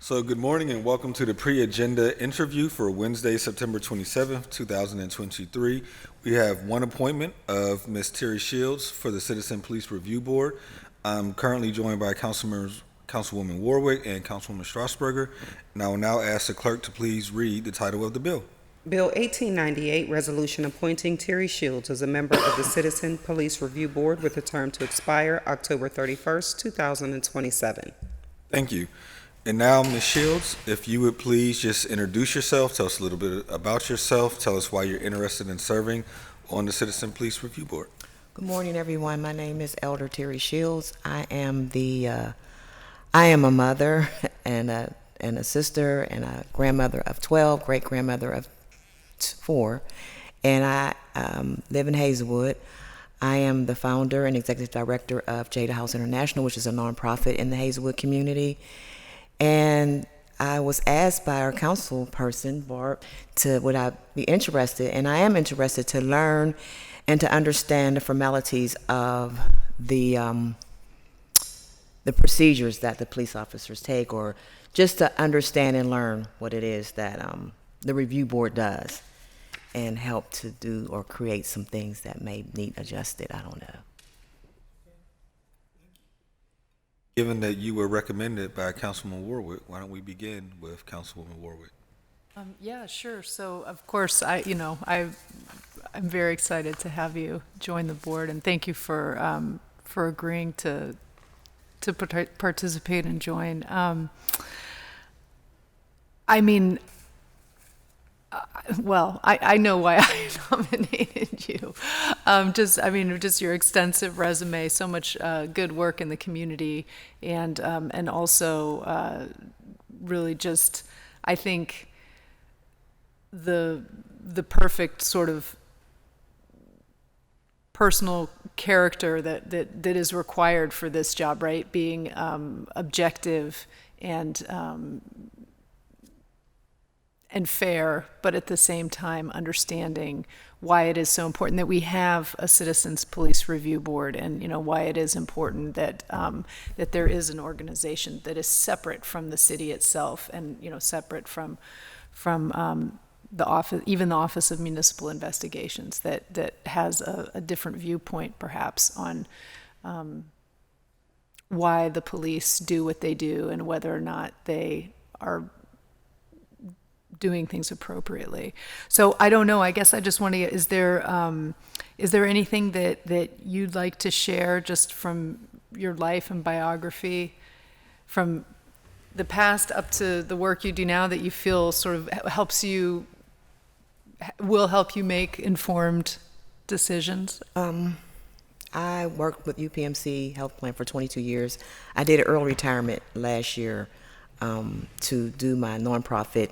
So good morning and welcome to the pre-agenda interview for Wednesday, September 27th, 2023. We have one appointment of Ms. Terry Shields for the Citizen Police Review Board. I'm currently joined by Councilwoman Warwick and Councilwoman Strasburger, and I will now ask the clerk to please read the title of the bill. Bill 1898, Resolution appointing Terry Shields as a member of the Citizen Police Review Board with a term to expire October 31st, 2027. Thank you. And now, Ms. Shields, if you would please just introduce yourself, tell us a little bit about yourself, tell us why you're interested in serving on the Citizen Police Review Board. Good morning, everyone. My name is Elder Terry Shields. I am a mother and a sister and a grandmother of 12, great grandmother of 4, and I live in Hazelwood. I am the founder and executive director of Jada House International, which is a nonprofit in the Hazelwood community. And I was asked by our council person, Barb, would I be interested, and I am interested to learn and to understand the formalities of the procedures that the police officers take, or just to understand and learn what it is that the review board does, and help to do or create some things that may need adjusted. I don't know. Given that you were recommended by Councilwoman Warwick, why don't we begin with Councilwoman Warwick? Yeah, sure. So, of course, I'm very excited to have you join the board, and thank you for agreeing to participate and join. I know why I nominated you. Just your extensive resume, so much good work in the community, and also really just, I think, the perfect sort of personal character that is required for this job, right? Being objective and fair, but at the same time understanding why it is so important that we have a Citizens Police Review Board, and why it is important that that there is an organization that is separate from the city itself, and separate from the office, even the Office of Municipal Investigations, that has a different viewpoint perhaps on why the police do what they do and whether or not they are doing things appropriately. So I don't know, I guess I just want to get, is there anything that you'd like to share just from your life and biography, from the past up to the work you do now, that you feel sort of will help you make informed decisions? I worked with UPMC Health Plan for 22 years. I did an early retirement last year to do my nonprofit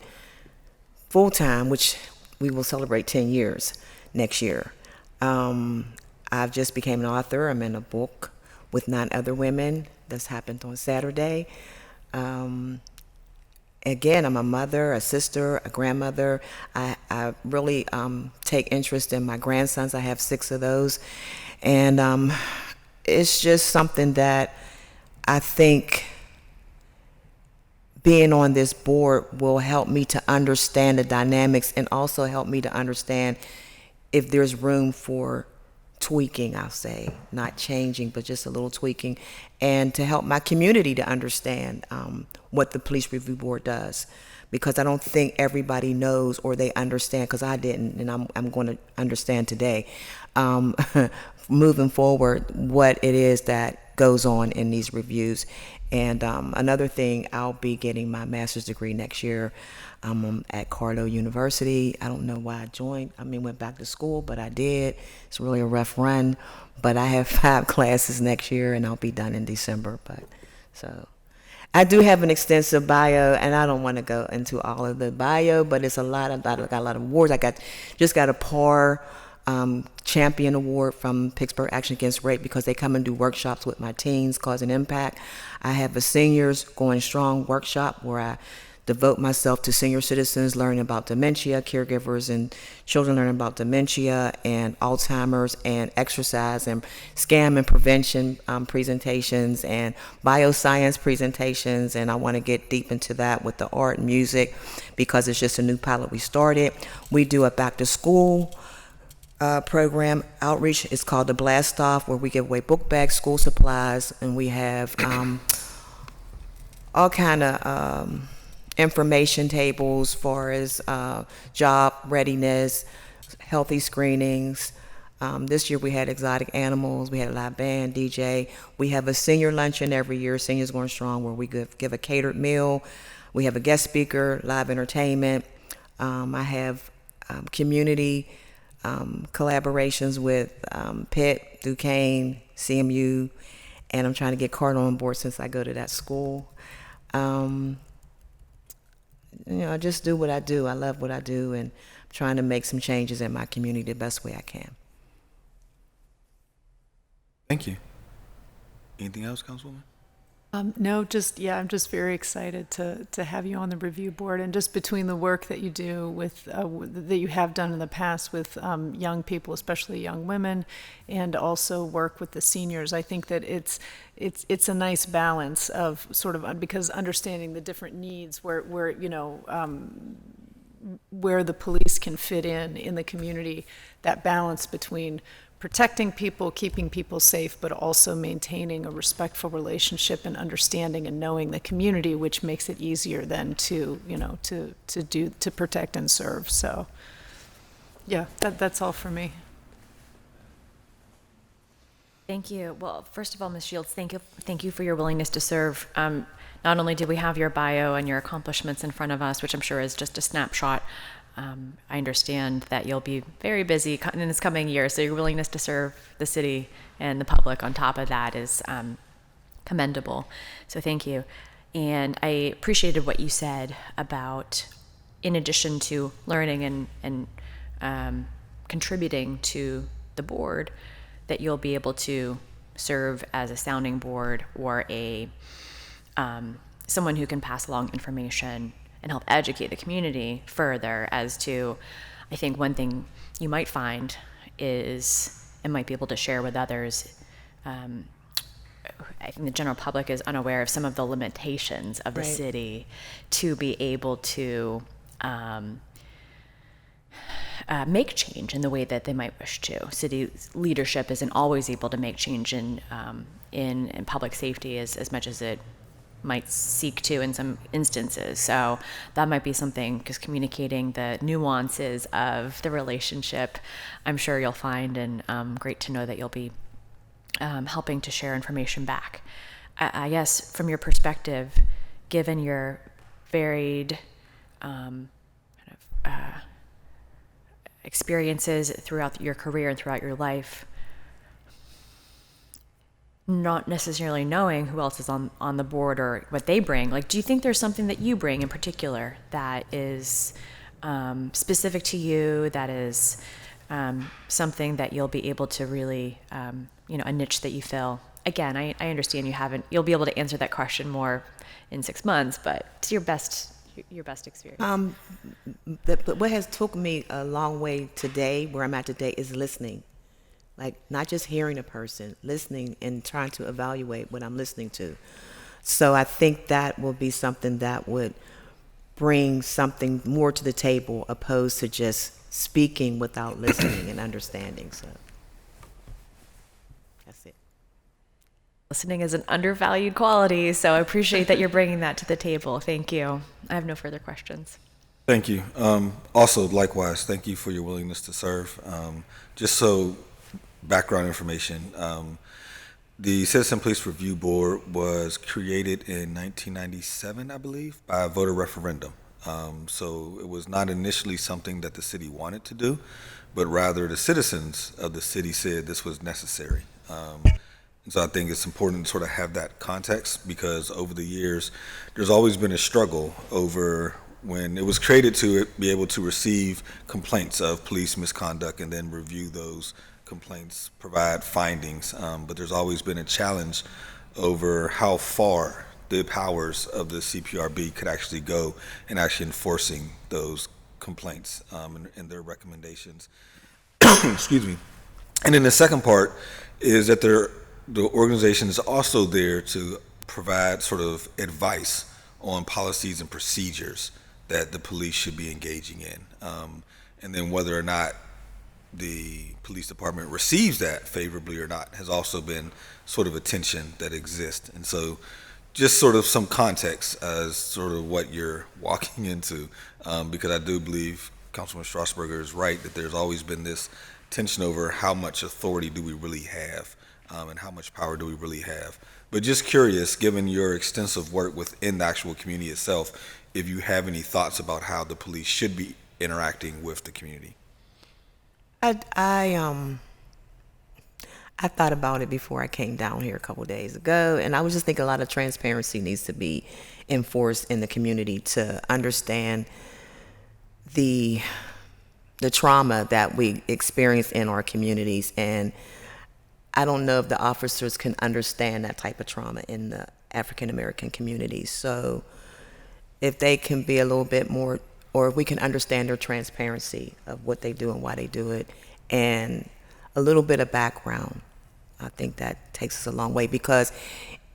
full-time, which we will celebrate 10 years next year. I've just became an author. I'm in a book with 9 other women that's happened on Saturday. Again, I'm a mother, a sister, a grandmother. I really take interest in my grandsons. I have 6 of those. And it's just something that I think being on this board will help me to understand the dynamics, and also help me to understand if there's room for tweaking, I'll say, not changing, but just a little tweaking, and to help my community to understand what the Police Review Board does, because I don't think everybody knows or they understand, because I didn't, and I'm going to understand today, moving forward, what it is that goes on in these reviews. And another thing, I'll be getting my master's degree next year at Carlo University. I don't know why I went back to school, but I did. It's really a rough run, but I have 5 classes next year, and I'll be done in December. So I do have an extensive bio, and I don't want to go into all of the bio, but it's I got a lot of awards. Just got a PAR champion award from Pittsburgh Action Against Rape, because they come and do workshops with my teens, Cause an Impact. I have a Seniors Going Strong workshop where I devote myself to senior citizens, learning about dementia, caregivers and children learning about dementia and Alzheimer's, and exercise and scam and prevention presentations and bioscience presentations. And I want to get deep into that with the art and music because it's just a new pilot we started. We do a back to school program outreach. It's called the Blast Off, where we give away book bags, school supplies, and we have all kind of information tables for as job readiness, healthy screenings. This year we had exotic animals, we had a live band, DJ. We have a senior luncheon every year, Seniors Going Strong, where we give a catered meal. We have a guest speaker, live entertainment. I have community collaborations with Pitt, Duquesne, CMU, and I'm trying to get Cardinal on board since I go to that school. I just do what I do. I love what I do, and I'm trying to make some changes in my community the best way I can. Thank you. Anything else, Councilwoman? No, I'm just very excited to have you on the review board, and just between the work that you do with that you have done in the past with young people, especially young women, and also work with the seniors. I think that it's a nice balance of sort of, because understanding the different needs where the police can fit in the community, that balance between protecting people, keeping people safe, but also maintaining a respectful relationship and understanding and knowing the community, which makes it easier then to protect and serve. So, yeah, that's all for me. Thank you. Well, first of all, Ms. Shields, thank you for your willingness to serve. Not only did we have your bio and your accomplishments in front of us, which I'm sure is just a snapshot. I understand that you'll be very busy in this coming year, so your willingness to serve the city and the public on top of that is commendable. So thank you. And I appreciated what you said about, in addition to learning and contributing to the board, that you'll be able to serve as a sounding board or a someone who can pass along information and help educate the community further as to, I think one thing you might find is, and might be able to share with others, I think the general public is unaware of some of the limitations of the Right. city to be able to make change in the way that they might wish to. City leadership isn't always able to make change in public safety as much as it might seek to in some instances. So that might be something, because communicating the nuances of the relationship, I'm sure you'll find, and great to know that you'll be helping to share information back. I guess from your perspective, given your varied experiences throughout your career and throughout your life, not necessarily knowing who else is on the board or what they bring, like, do you think there's something that you bring in particular that is specific to you, that is something that you'll be able to really, a niche that you fill? Again, I understand you'll be able to answer that question more in 6 months, but it's your best experience. But what has took me a long way today, where I'm at today, is listening. Like, not just hearing a person, listening and trying to evaluate what I'm listening to. So I think that will be something that would bring something more to the table, opposed to just speaking without listening and understanding. So that's it. Listening is an undervalued quality, so I appreciate that you're bringing that to the table. Thank you. I have no further questions. Thank you. Also, likewise, thank you for your willingness to serve. Just so background information, the Citizen Police Review Board was created in 1997, I believe, by a voter referendum. So it was not initially something that the city wanted to do, but rather the citizens of the city said this was necessary. And so I think it's important to sort of have that context, because over the years, there's always been a struggle over when it was created to be able to receive complaints of police misconduct and then review those complaints, provide findings. But there's always been a challenge over how far the powers of the CPRB could actually go and actually enforcing those complaints and their recommendations. Excuse me. And then the second part is that the organization is also there to provide sort of advice on policies and procedures that the police should be engaging in. And then whether or not the police department receives that favorably or not has also been sort of a tension that exists. And so just sort of some context as sort of what you're walking into, because I do believe Councilman Strasburger is right that there's always been this tension over how much authority do we really have, and how much power do we really have. But just curious, given your extensive work within the actual community itself, if you have any thoughts about how the police should be interacting with the community. I thought about it before I came down here a couple of days ago, and I was just thinking a lot of transparency needs to be enforced in the community to understand the trauma that we experience in our communities. And I don't know if the officers can understand that type of trauma in the African American communities. So if they can be a little bit more, or if we can understand their transparency of what they do and why they do it, and a little bit of background, I think that takes us a long way. Because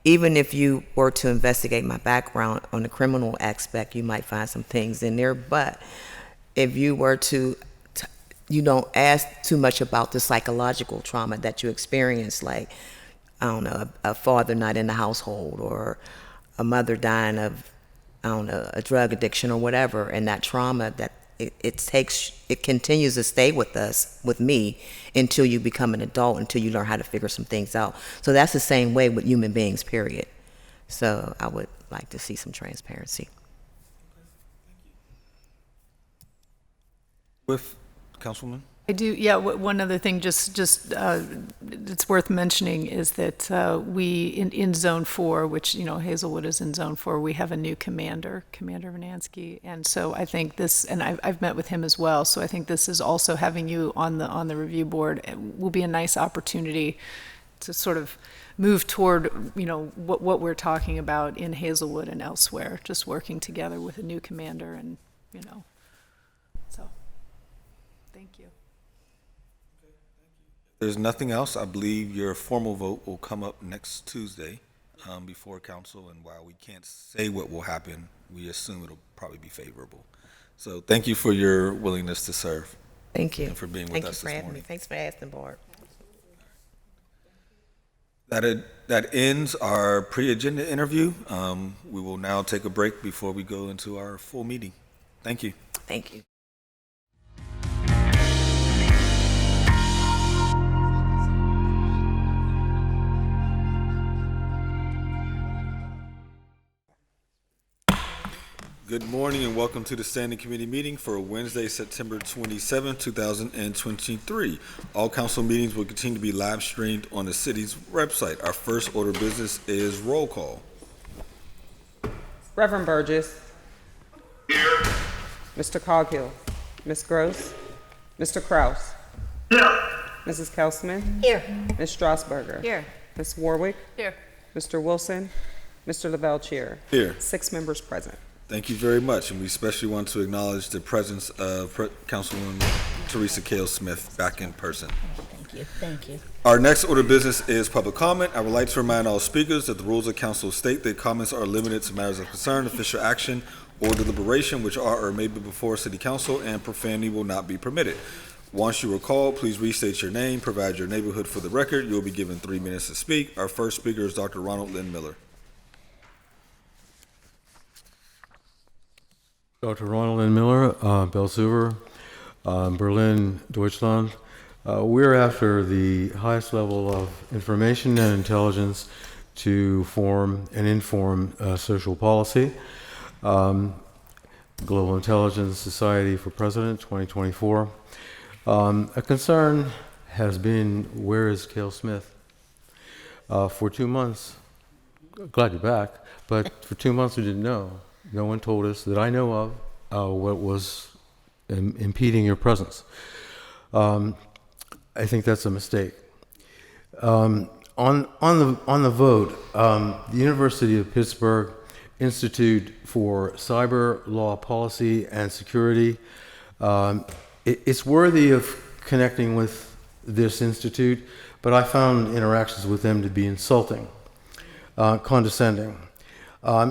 even if you were to investigate my background on the criminal aspect, you might find some things in there. But if you were to you don't ask too much about the psychological trauma that you experience, like, I don't know, a father not in the household, or a mother dying of, I don't know, a drug addiction or whatever, and that trauma that it continues to stay with us, with me, until you become an adult, until you learn how to figure some things out. So that's the same way with human beings, period. So I would like to see some transparency. With Councilwoman? I do, yeah, one other thing, just it's worth mentioning is that we, in Zone 4, which, you know, Hazelwood is in Zone 4, we have a new commander, Commander Vernansky, and so I think this, and I've met with him as well, so I think this is also having you on the review board will be a nice opportunity to sort of move toward, you know, what we're talking about in Hazelwood and elsewhere, just working together with a new commander, and, you know, so, thank you. There's nothing else. I believe your formal vote will come up next Tuesday before council, and while we can't say what will happen, we assume it'll probably be favorable. So thank you for your willingness to serve. Thank you. And for being with Thank us you for this having me. morning. Thanks for asking, Barb. That ends our pre-agenda interview. We will now take a break before we go into our full meeting. Thank you. Thank you. Good morning and welcome to the Standing Committee meeting for Wednesday, September 27, 2023. All council meetings will continue to be live streamed on the city's website. Our first order of business is roll call. Reverend Burgess. Here. Mr. Coghill. Ms. Gross. Mr. Kraus. Here. Mrs. Kelsman. Here. Ms. Strasburger. Here. Ms. Warwick. Here. Mr. Wilson. Mr. Lavelle Chair. Here. 6 members present. Thank you very much, and we especially want to acknowledge the presence of Councilwoman Teresa Cale Smith back in person. Thank you. Thank you. Our next order of business is public comment. I would like to remind all speakers that the rules of council state that comments are limited to matters of concern, official action, or deliberation which are or may be before City Council, and profanity will not be permitted. Once you are called, please restate your name, provide your neighborhood for the record. You will be given 3 minutes to speak. Our first speaker is Dr. Ronald Lynn Miller. Dr. Ronald N. Miller, Belsuver, Berlin, Deutschland. We're after the highest level of information and intelligence to form and inform social policy. Global Intelligence Society for President 2024. A concern has been, where is Cale Smith? For 2 months, glad you're back, but for 2 months we didn't know. No one told us that I know of what was impeding your presence. I think that's a mistake. On the vote, the University of Pittsburgh Institute for Cyber Law Policy and Security, it's worthy of connecting with this institute, but I found interactions with them to be insulting, condescending.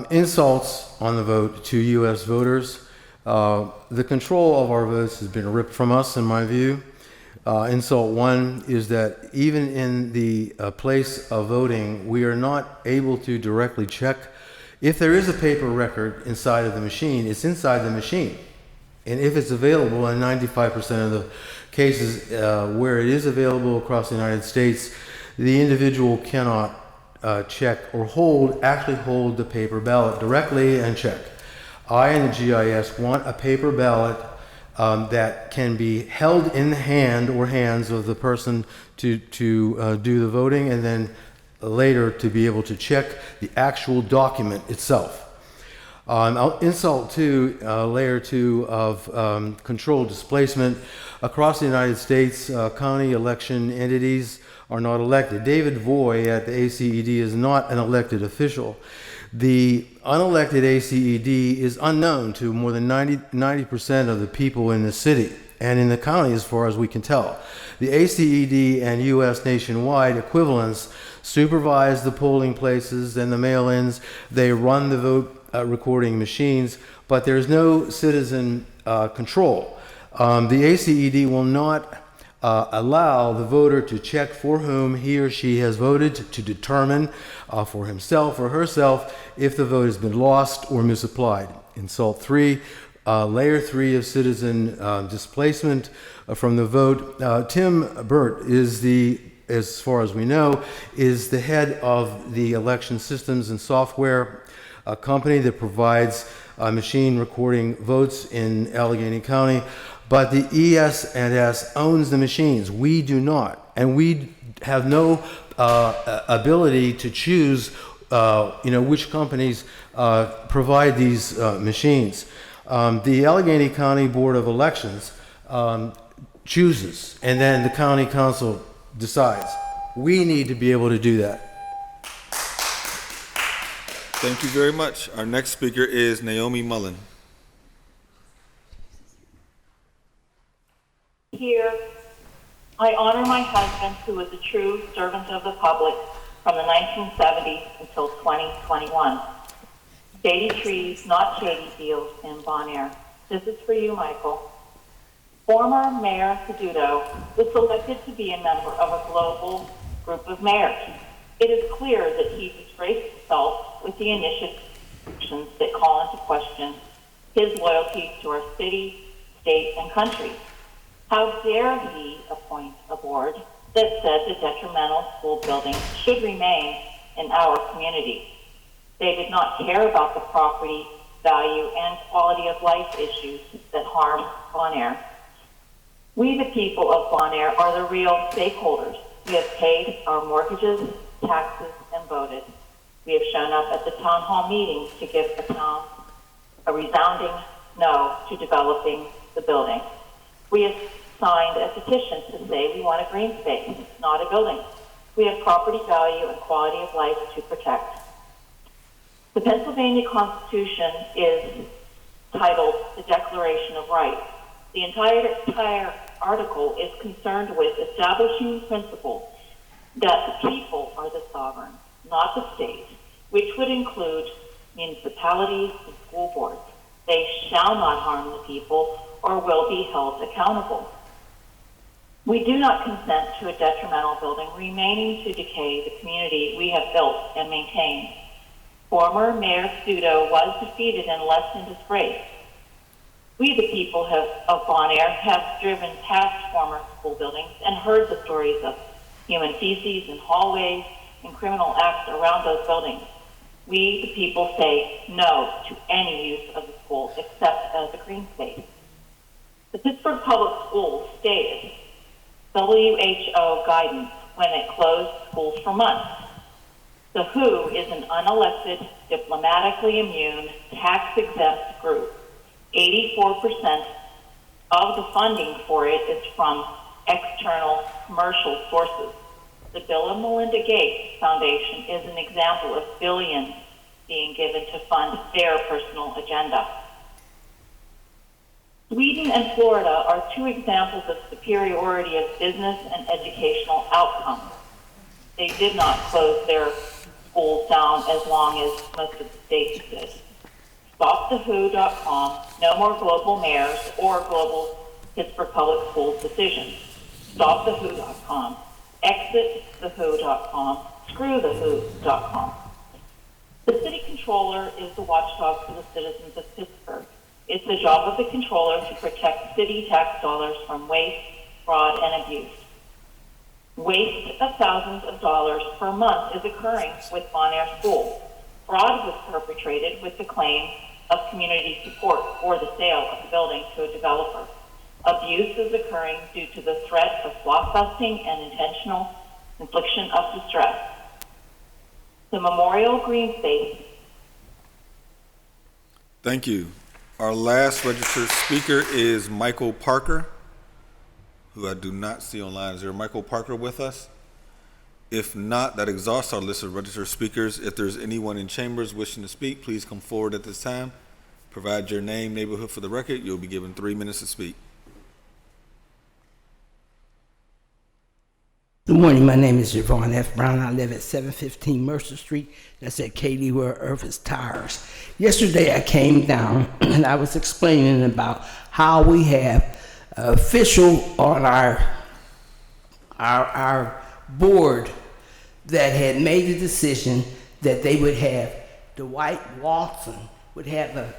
Insults on the vote to U.S. voters. The control of our votes has been ripped from us, in my view. Insult one is that even in the place of voting, we are not able to directly check. If there is a paper record inside of the machine, it's inside the machine. And if it's available in 95% of the cases where it is available across the United States, the individual cannot check or actually hold the paper ballot directly and check. I and the GIS want a paper ballot that can be held in the hand or hands of the person to do the voting, and then later to be able to check the actual document itself. Insult two, layer two of controlled displacement. Across the United States, county election entities are not elected. David Voy at the ACED is not an elected official. The unelected ACED is unknown to more than 90% of the people in the city and in the county as far as we can tell. The ACED and U.S. nationwide equivalents supervise the polling places and the mail-ins. They run the vote recording machines, but there's no citizen control. The ACED will not allow the voter to check for whom he or she has voted to determine for himself or herself if the vote has been lost or misapplied. Insult three, layer three of citizen displacement from the vote. Tim Burt is as far as we know, is the head of the election systems and software company that provides machine recording votes in Allegheny County. But the ES&S owns the machines. We do not. And we have no ability to choose which companies provide these machines. The Allegheny County Board of Elections chooses, and then the county council decides. We need to be able to do that. Thank you very much. Our next speaker is Naomi Mullen. Here, I honor my husband, who was a true servant of the public from the 1970s until 2021. Shady trees, not shady deals in Bon Air. This is for you, Michael. Former Mayor Peduto was selected to be a member of a global group of mayors. It is clear that he disgraced himself with the initiatives that call into question his loyalties to our city, state, and country. How dare he appoint a board that said the detrimental school buildings should remain in our community? They did not care about the property value and quality of life issues that harm Bon Air. We, the people of Bon Air, are the real stakeholders. We have paid our mortgages, taxes, and voted. We have shown up at the town hall meetings to give the town a resounding no to developing the building. We have signed a petition to say we want a green space, not a building. We have property value and quality of life to protect. The Pennsylvania Constitution is titled the Declaration of Rights. The entire article is concerned with establishing the principle that the people are the sovereign, not the state, which would include municipalities and school boards. They shall not harm the people or will be held accountable. We do not consent to a detrimental building remaining to decay the community we have built and maintained. Former Mayor Peduto was defeated and left in disgrace. We, the people of Bon Air, have driven past former school buildings and heard the stories of human feces in hallways and criminal acts around those buildings. We, the people, say no to any use of the school except as a green space. The Pittsburgh Public Schools stated WHO guidance when it closed schools for months. The WHO is an unelected, diplomatically immune, tax-exempt group. 84% of the funding for it is from external commercial sources. The Bill and Melinda Gates Foundation is an example of billions being given to fund their personal agenda. Sweden and Florida are two examples of superiority of business and educational outcomes. They did not close their schools down as long as most of the states did. StopTheWho.com, no more global mayors or global Pittsburgh Public Schools decisions. StopTheWho.com, ExitTheWho.com, ScrewTheWho.com. The city controller is the watchdog for the citizens of Pittsburgh. It's the job of the controller to protect city tax dollars from waste, fraud, and abuse. Waste of thousands of dollars per month is occurring with Bon Air School. Fraud was perpetrated with the claim of community support or the sale of the building to a developer. Abuse is occurring due to the threat of blockbusting and intentional infliction of distress. The Memorial Green Space. Thank you. Our last registered speaker is Michael Parker, who I do not see online. Is there a Michael Parker with us? If not, that exhausts our list of registered speakers. If there's anyone in chambers wishing to speak, please come forward at this time. Provide your name, neighborhood for the record. You'll be given 3 minutes to speak. Good morning. My name is Javon F. Brown. I live at 715 Mercer Street. That's at Katy where Earth is Tires. Yesterday I came down and I was explaining about how we have official on our board that had made the decision that they would have Dwight Watson would have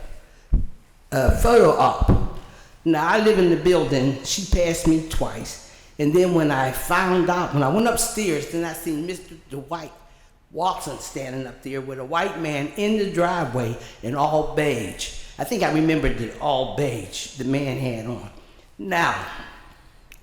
a photo op. Now I live in the building. She passed me twice. And then when I found out, when I went upstairs, then I seen Mr. Dwight Watson standing up there with a white man in the driveway in all beige. I think I remembered the all beige the man had on. Now,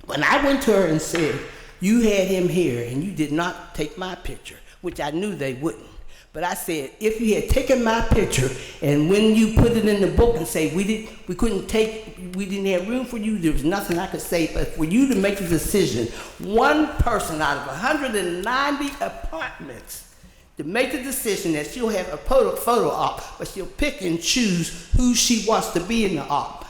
when I went to her and said, you had him here and you did not take my picture, which I knew they wouldn't. But I said, if you had taken my picture and when you put it in the book and say we didn't have room for you, there was nothing I could say, but for you to make the decision, one person out of 190 apartments, to make the decision that she'll have a photo op, but she'll pick and choose who she wants to be in the op.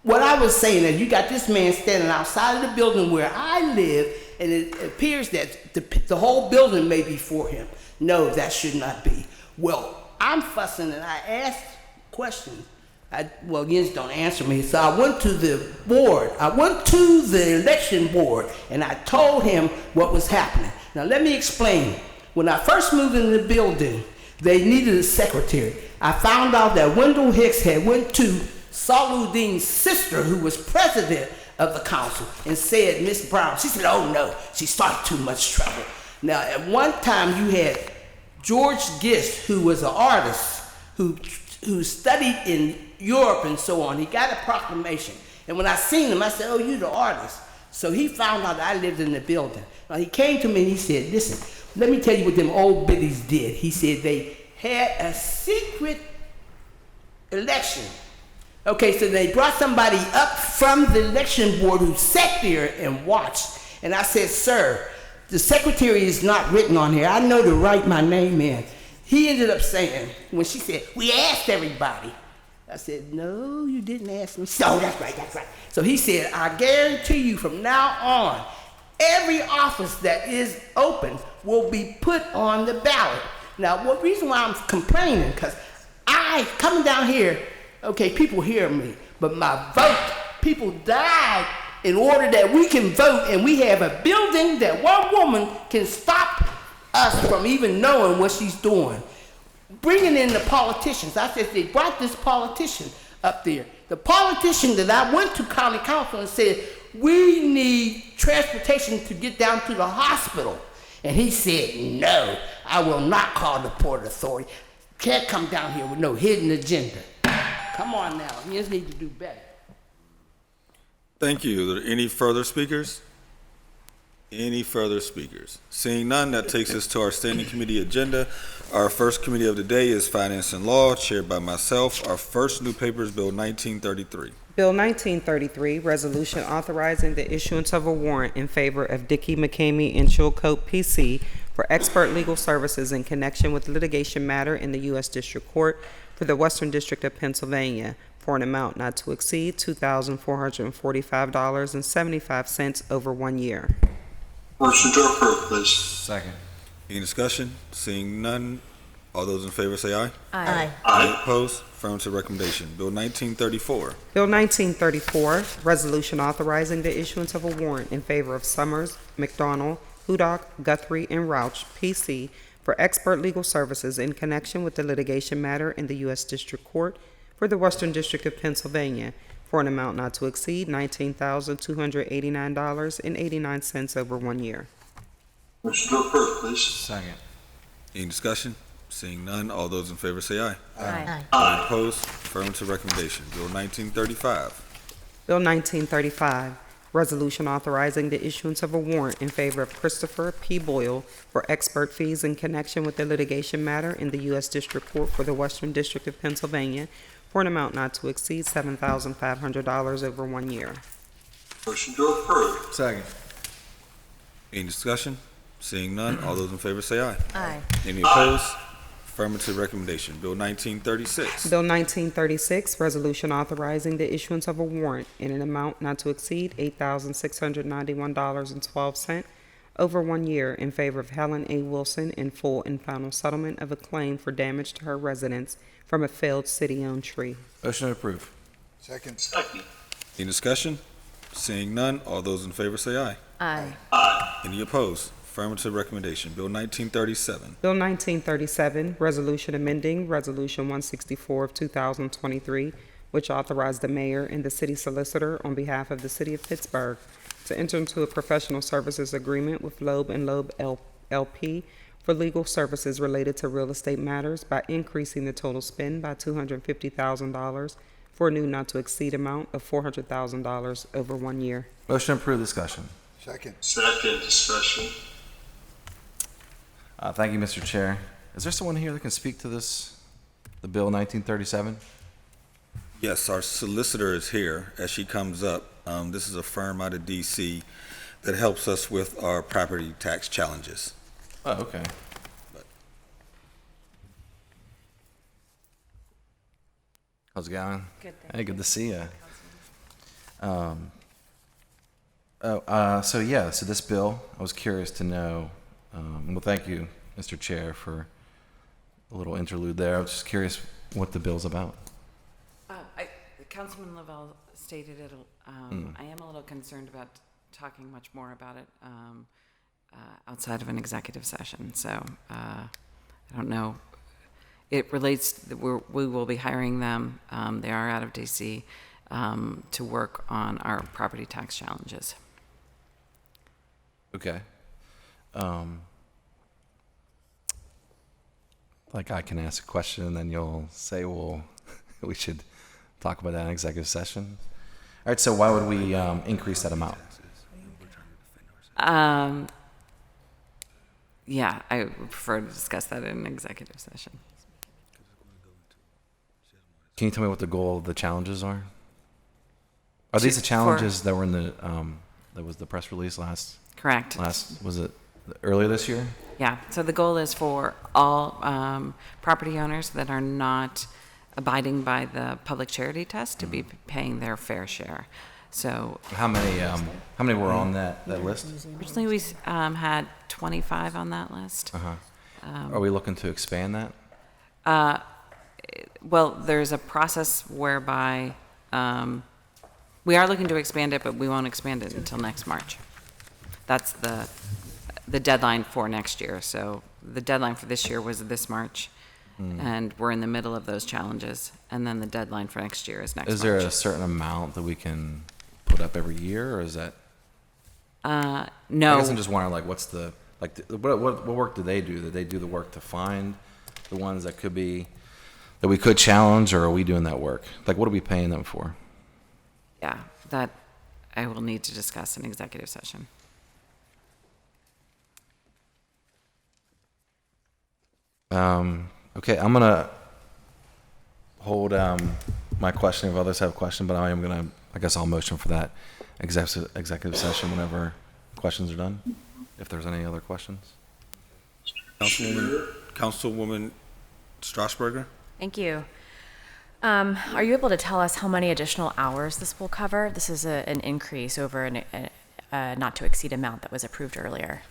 What I was saying is you got this man standing outside of the building where I live, and it appears that the whole building may be for him. No, that should not be. Well, I'm fussing and I asked questions. You just don't answer me. So I went to the board. I went to the election board and I told him what was happening. Now let me explain. When I first moved into the building, they needed a secretary. I found out that Wendell Hicks had went to Saluddin's sister, who was president of the council, and said, Miss Brown, she said, oh no, she started too much trouble. Now, at one time, you had George Gist, who was an artist, who studied in Europe and so on. He got a proclamation. And when I seen him, I said, oh, you the artist. So he found out that I lived in the building. Now, he came to me and he said, listen, let me tell you what them old biddies did. He said they had a secret election. Okay, so they brought somebody up from the election board who sat there and watched. And I said, sir, the secretary is not written on here. I know to write my name in. He ended up saying, when she said, we asked everybody. I said, no, you didn't ask me. So that's right, that's right. So he said, I guarantee you from now on, every office that is open will be put on the ballot. Now, the reason why I'm complaining, because coming down here, okay, people hear me, but my vote, people died in order that we can vote, and we have a building that one woman can stop us from even knowing what she's doing. Bringing in the politicians. I said they brought this politician up there. The politician that I went to county council and said, we need transportation to get down to the hospital. And he said, no, I will not call the Port Authority. Can't come down here with no hidden agenda. Come on now, you just need to do better. Thank you. Are there any further speakers? Any further speakers? Seeing none, that takes us to our standing committee agenda. Our first committee of the day is Finance and Law, chaired by myself. Our first new paper is Bill 1933. Bill 1933, resolution authorizing the issuance of a warrant in favor of Dickey McCamey and Chilcote PC for expert legal services in connection with litigation matter in the U.S. District Court for the Western District of Pennsylvania for an amount not to exceed $2,445.75 over 1 year. Motion to approve, please. Second. Any discussion? Seeing none, all those in favor say aye. Aye. Any opposed? Affirmative recommendation. Bill 1934. Bill 1934, resolution authorizing the issuance of a warrant in favor of Summers, McDonald, Hudock, Guthrie, and Rauch, P.C., for expert legal services in connection with the litigation matter in the U.S. District Court for the Western District of Pennsylvania for an amount not to exceed $19,289.89 over 1 year. Motion to approve, please. Second. Any discussion? Seeing none, all those in favor say aye. Aye. Any opposed? Affirmative recommendation. Bill 1935. Bill 1935, resolution authorizing the issuance of a warrant in favor of Christopher P. Boyle for expert fees in connection with the litigation matter in the U.S. District Court for the Western District of Pennsylvania for an amount not to exceed $7,500 over 1 year. Motion to approve. Second. Any discussion? Seeing none, all those in favor say aye. Aye. Any opposed? Affirmative recommendation. Bill 1936. Bill 1936, resolution authorizing the issuance of a warrant in an amount not to exceed $8,691.12 over 1 year in favor of Helen A. Wilson in full and final settlement of a claim for damage to her residence from a failed city-owned tree. Motion to approve. Second. Any discussion? Seeing none, all those in favor say aye. Aye. Any opposed? Affirmative recommendation. Bill 1937. Bill 1937, resolution amending Resolution 164 of 2023, which authorized the mayor and the city solicitor on behalf of the city of Pittsburgh to enter into a professional services agreement with Loeb and Loeb LP for legal services related to real estate matters by increasing the total spend by $250,000 for a new not to exceed amount of $400,000 over 1 year. Motion to approve discussion. Second. Second discussion. Thank you, Mr. Chair. Is there someone here that can speak to this, the Bill 1937? Yes, our solicitor is here as she comes up. This is a firm out of D.C. that helps us with our property tax challenges. Oh, okay. How's it going? Good, thank Hey, you. good to see you. So this bill, I was curious to know, well, thank you, Mr. Chair, for a little interlude there. I was just curious what the bill's about. Councilman Lavelle stated it. I am a little concerned about talking much more about it outside of an executive session. So I don't know. It relates. We will be hiring them. They are out of DC to work on our property tax challenges. Okay. Like I can ask a question and then you'll say, well, we should talk about that in executive session. All right, so why would we increase that amount? Yeah, I would prefer to discuss that in an executive session. Can you tell me what the goal of the challenges are? Are these the challenges that were in the, that was the press release Correct. was it earlier this year? Yeah, so the goal is for all property owners that are not abiding by the public charity test to be paying their fair share. So How many were on that list? originally we had 25 on that list. Are we looking to expand that? Well, there's a process whereby we are looking to expand it, but we won't expand it until next March. That's the deadline for next year. So the deadline for this year was this March, and we're in the middle of those challenges. And then the deadline for next year is next March. Is there a certain amount that we can put up every year, or is that? No. I guess I'm just wondering, like, what's the what work do they do? Do they do the work to find the ones that could be that we could challenge, or are we doing that work? Like, what are we paying them for? Yeah, that I will need to discuss in executive session. Okay, I'm gonna hold my question if others have a question, but I am going to, I guess I'll motion for that executive session whenever questions are done, if there's any other questions. Councilwoman Strasburger? Thank you. Are you able to tell us how many additional hours this will cover? This is an increase over a not to exceed amount that was approved earlier.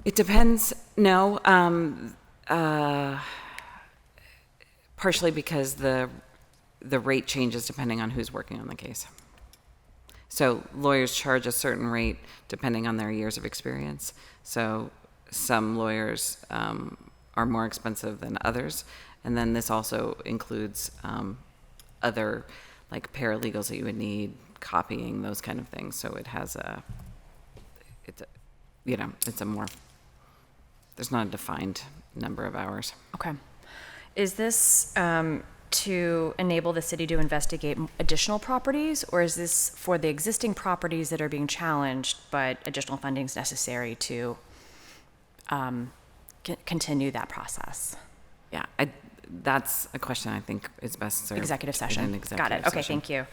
It depends. No, partially because the rate changes depending on who's working on the case. So lawyers charge a certain rate depending on their years of experience. So some lawyers are more expensive than others. And then this also includes other, like paralegals that you would need, copying, those kind of things. So it has it's a more, there's not a defined number of hours. Okay. Is this to enable the city to investigate additional properties, or is this for the existing properties that are being challenged, but additional funding is necessary to continue that process? Yeah, that's a question I think is best served. Executive session. In an executive Got it. Okay, session. thank you.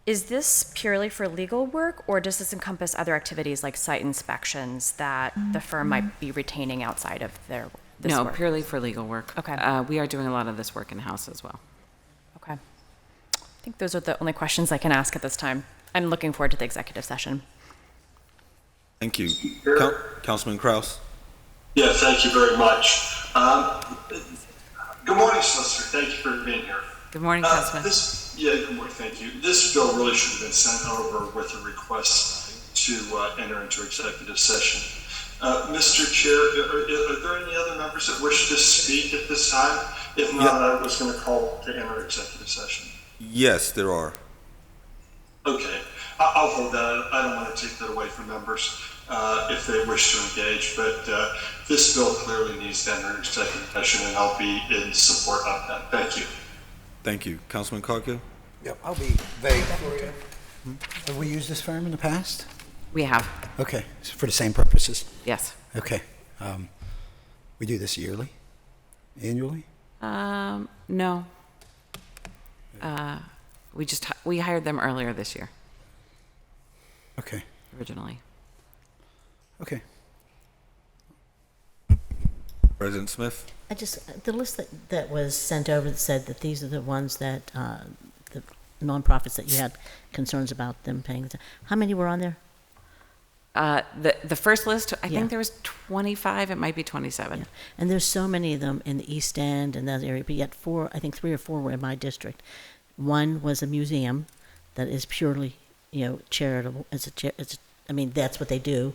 Is this purely for legal work, or does this encompass other activities like site inspections that the firm might be retaining outside of this No, work? purely for legal work. Okay. We are doing a lot of this work in-house as well. Okay. I think those are the only questions I can ask at this time. I'm looking forward to the executive session. Thank you. Councilman Kraus? Yeah, thank you very much. Good morning, Solicitor. Thank you for being here. Good morning, Councilman. Good morning, thank you. This bill really should have been sent over with a request to enter into executive session. Mr. Chair, are there any other members that wish to speak at this time? If not, I was going to call to enter executive session. Yes, there are. Okay, I'll hold that. I don't want to take that away from members if they wish to engage, but this bill clearly needs to enter executive session, and I'll be in support of that. Thank you. Thank you. Councilman Coghill? Yep, I'll be vague for you. Have we used this firm in the past? We have. Okay, so for the same purposes? Yes. Okay. We do this yearly? Annually? No. We hired them earlier this year, Okay, originally. okay. President Smith? The list that was sent over that said that these are the ones that, the nonprofits that you had concerns about them paying. How many were on there? The first list, I Yeah. think there was 25, it might be 27. Yeah. And there's so many of them in the East End and that area, but yet I think 3 or 4 were in my district. One was a museum that is purely, charitable. That's what they do.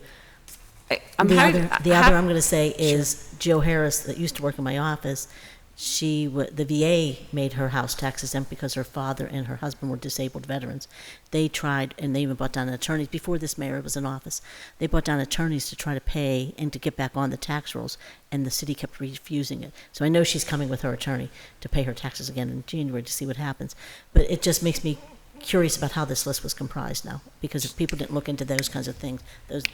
The other I'm going to say is Joe Harris, that used to work in my office. The VA made her house tax exempt because her father and her husband were disabled veterans. They tried, and they even brought down attorneys before this mayor was in office. They brought down attorneys to try to pay and to get back on the tax rolls, and the city kept refusing it. So I know she's coming with her attorney to pay her taxes again in January to see what happens. But it just makes me curious about how this list was comprised now, because if people didn't look into those kinds of things,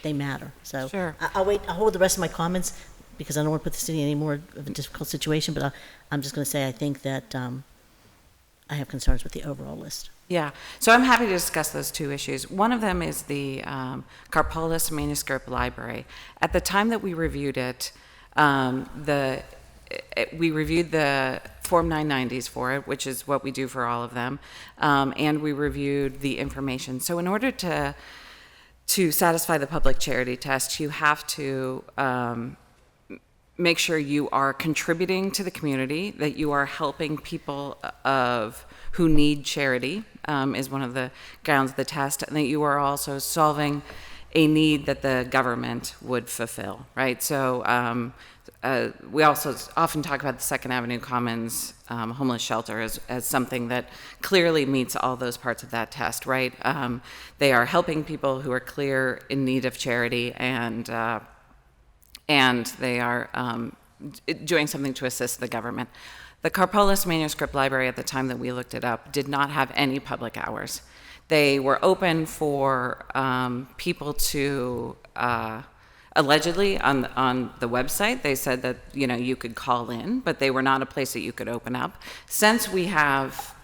they matter. So Sure. I'll hold the rest of my comments because I don't want to put the city in any more of a difficult situation, but I'm just going to say I think that I have concerns with the overall list. Yeah, so I'm happy to discuss those two issues. One of them is the Karpolis Manuscript Library. At the time that we reviewed it, we reviewed the Form 990s for it, which is what we do for all of them, and we reviewed the information. So in order to satisfy the public charity test, you have to make sure you are contributing to the community, that you are helping people who need charity, is one of the grounds of the test, and that you are also solving a need that the government would fulfill, right? So we also often talk about the Second Avenue Commons homeless shelter as something that clearly meets all those parts of that test, right? They are helping people who are clear in need of charity, and they are doing something to assist the government. The Karpolis Manuscript Library, at the time that we looked it up, did not have any public hours. They were open for people to allegedly on the website, they said that, you know, you could call in, but they were not a place that you could open up. Since we have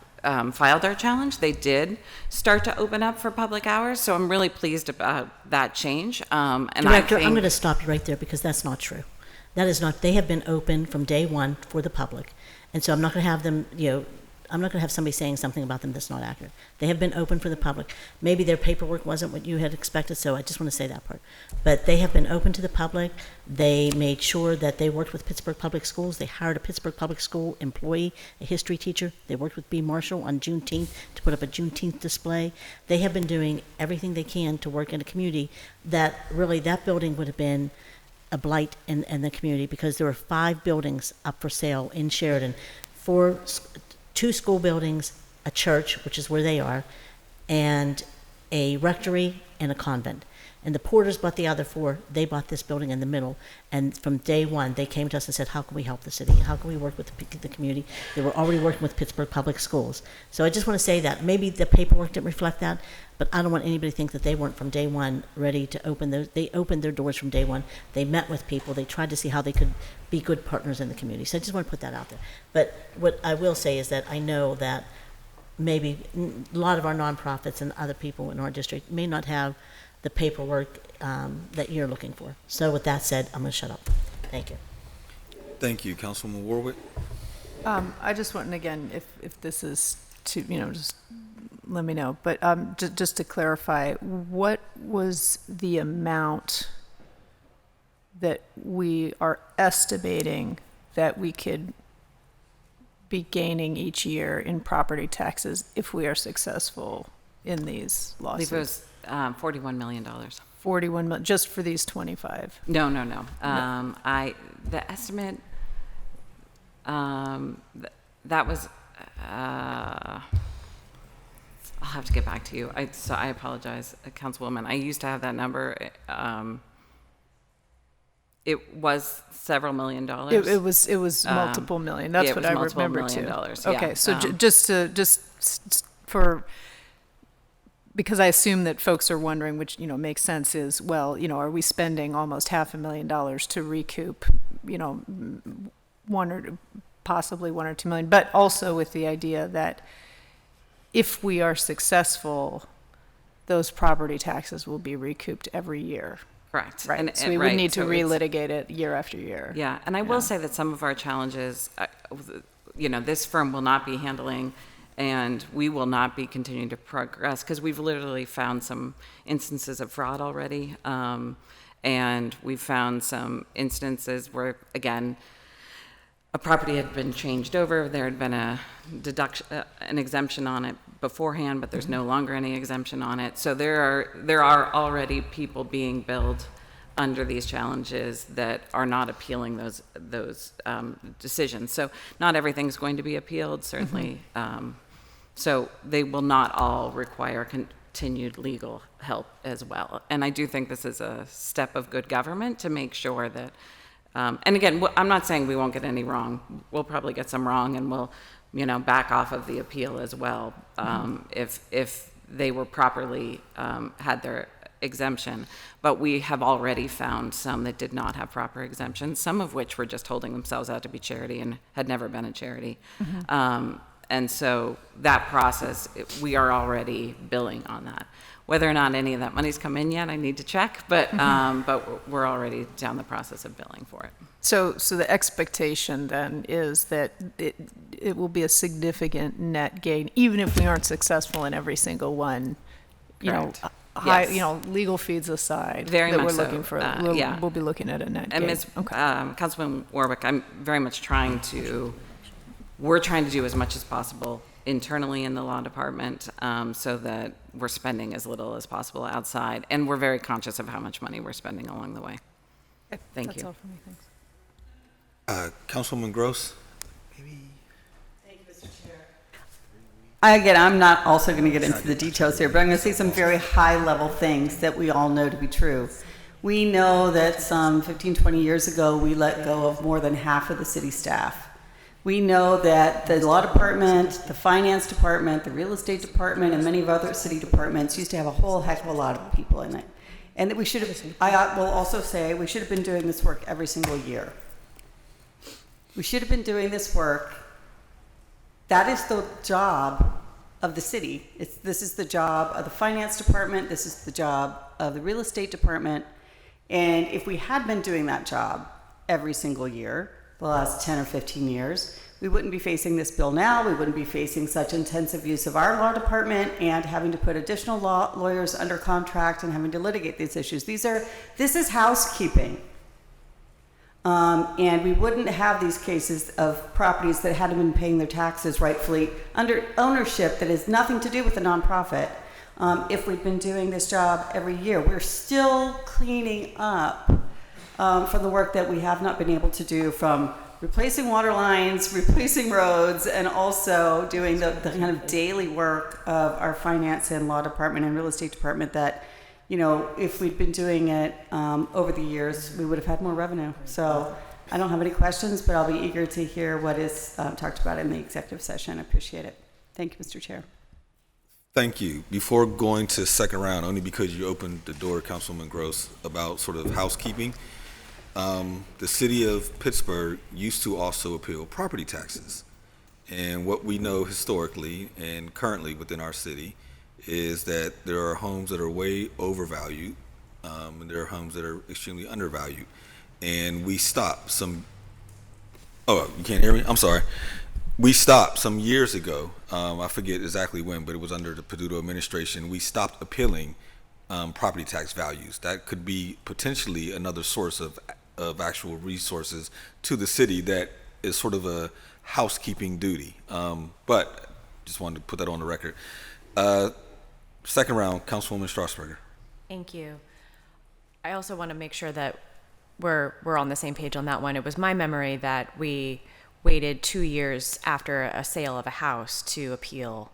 filed our challenge, they did start to open up for public hours, so I'm really pleased about that change. And Director, I think, I'm going to stop you right there because that's not true. That is not, they have been open from day one for the public. And so I'm not going to have them, you know, I'm not going to have somebody saying something about them that's not accurate. They have been open for the public. Maybe their paperwork wasn't what you had expected, so I just want to say that part. But they have been open to the public. They made sure that they worked with Pittsburgh Public Schools. They hired a Pittsburgh Public School employee, a history teacher. They worked with B. Marshall on Juneteenth to put up a Juneteenth display. They have been doing everything they can to work in a community that really, that building would have been a blight in the community because there were 5 buildings up for sale in Sheridan. 2 school buildings, a church, which is where they are, and a rectory and a convent. And the Porters bought the other 4. They bought this building in the middle. And from day one, they came to us and said, how can we help the city? How can we work with the community? They were already working with Pittsburgh Public Schools. So I just want to say that. Maybe the paperwork didn't reflect that, but I don't want anybody to think that they weren't from day one ready to open those. They opened their doors from day one. They met with people. They tried to see how they could be good partners in the community. So I just want to put that out there. But what I will say is that I know that maybe a lot of our nonprofits and other people in our district may not have the paperwork that you're looking for. So with that said, I'm going to shut up. Thank you. Thank you, Councilwoman Warwick. I just want, and again, if this is to, you know, just let me know. But just to clarify, what was the amount that we are estimating that we could be gaining each year in property taxes if we are successful in these lawsuits? I believe it was $41 million. 41 million just for these 25? No. The estimate, that was, I'll have to get back to you. So I apologize, Councilwoman. I used to have that number. It was several $1 million. It was multiple million. That's what I remember too. Okay, so just for, because I assume that folks are wondering, which, you know, makes sense, is, well, you know, are we spending almost $500,000 to recoup, you know, possibly $1 or $2 million, but also with the idea that if we are successful, those property taxes will be recouped every year. Correct. Right. So we would need to relitigate it year after year. Yeah. And I will say that some of our challenges, you know, this firm will not be handling, and we will not be continuing to progress because we've literally found some instances of fraud already. And we've found some instances where, again, a property had been changed over. There had been a deduction, an exemption on it beforehand, but there's no longer any exemption on it. So there are already people being billed under these challenges that are not appealing those decisions. So not everything's going to be appealed, certainly. So they will not all require continued legal help as well. And I do think this is a step of good government to make sure that. And again, I'm not saying we won't get any wrong. We'll probably get some wrong, and we'll, you know, back off of the appeal as well if they were properly had their exemption. But we have already found some that did not have proper exemptions, some of which were just holding themselves out to be charity and had never been a charity. And so that process, we are already billing on that. Whether or not any of that money's come in yet, I need to check, but we're already down the process of billing for it. So the expectation then is that it will be a significant net gain, even if we aren't successful in every single one. You Correct. know, high, Yes. you know, legal fees aside, Very that much we're so. looking for. Yeah. We'll be looking at a net gain. And Ms. Councilwoman Warwick, I'm very much we're trying to do as much as possible internally in the law department so that we're spending as little as possible outside. And we're very conscious of how much money we're spending along the way. Thank you. That's all for me, thanks. Councilwoman Gross. Again, I'm not also going to get into the details here, but I'm going to say some very high-level things that we all know to be true. We know that some 15, 20 years ago, we let go of more than half of the city staff. We know that the law department, the finance department, the real estate department, and many of other city departments used to have a whole heck of a lot of people in it. And that we should have, I will also say, we should have been doing this work every single year. We should have been doing this work. That is the job of the city. This is the job of the finance department. This is the job of the real estate department. And if we had been doing that job every single year, the last 10 or 15 years, we wouldn't be facing this bill now. We wouldn't be facing such intensive use of our law department and having to put additional lawyers under contract and having to litigate these issues. This is housekeeping. And we wouldn't have these cases of properties that hadn't been paying their taxes rightfully under ownership that has nothing to do with the nonprofit. If we'd been doing this job every year, we're still cleaning up from the work that we have not been able to do, from replacing water lines, replacing roads, and also doing the kind of daily work of our finance and law department and real estate department that, you know, if we'd been doing it over the years, we would have had more revenue. So I don't have any questions, but I'll be eager to hear what is talked about in the executive session. I appreciate it. Thank you, Mr. Chair. Thank you. Before going to second round, only because you opened the door, Councilwoman Gross, about sort of housekeeping, the city of Pittsburgh used to also appeal property taxes. And what we know historically and currently within our city is that there are homes that are way overvalued, and there are homes that are extremely undervalued. And we stopped some, oh, you can't hear me? I'm sorry. We stopped some years ago, I forget exactly when, but it was under the Peduto administration. We stopped appealing property tax values. That could be potentially another source of actual resources to the city that is sort of a housekeeping duty. But just wanted to put that on the record. Second round, Councilwoman Strasburger. Thank you. I also want to make sure that we're on the same page on that one. It was my memory that we waited 2 years after a sale of a house to appeal,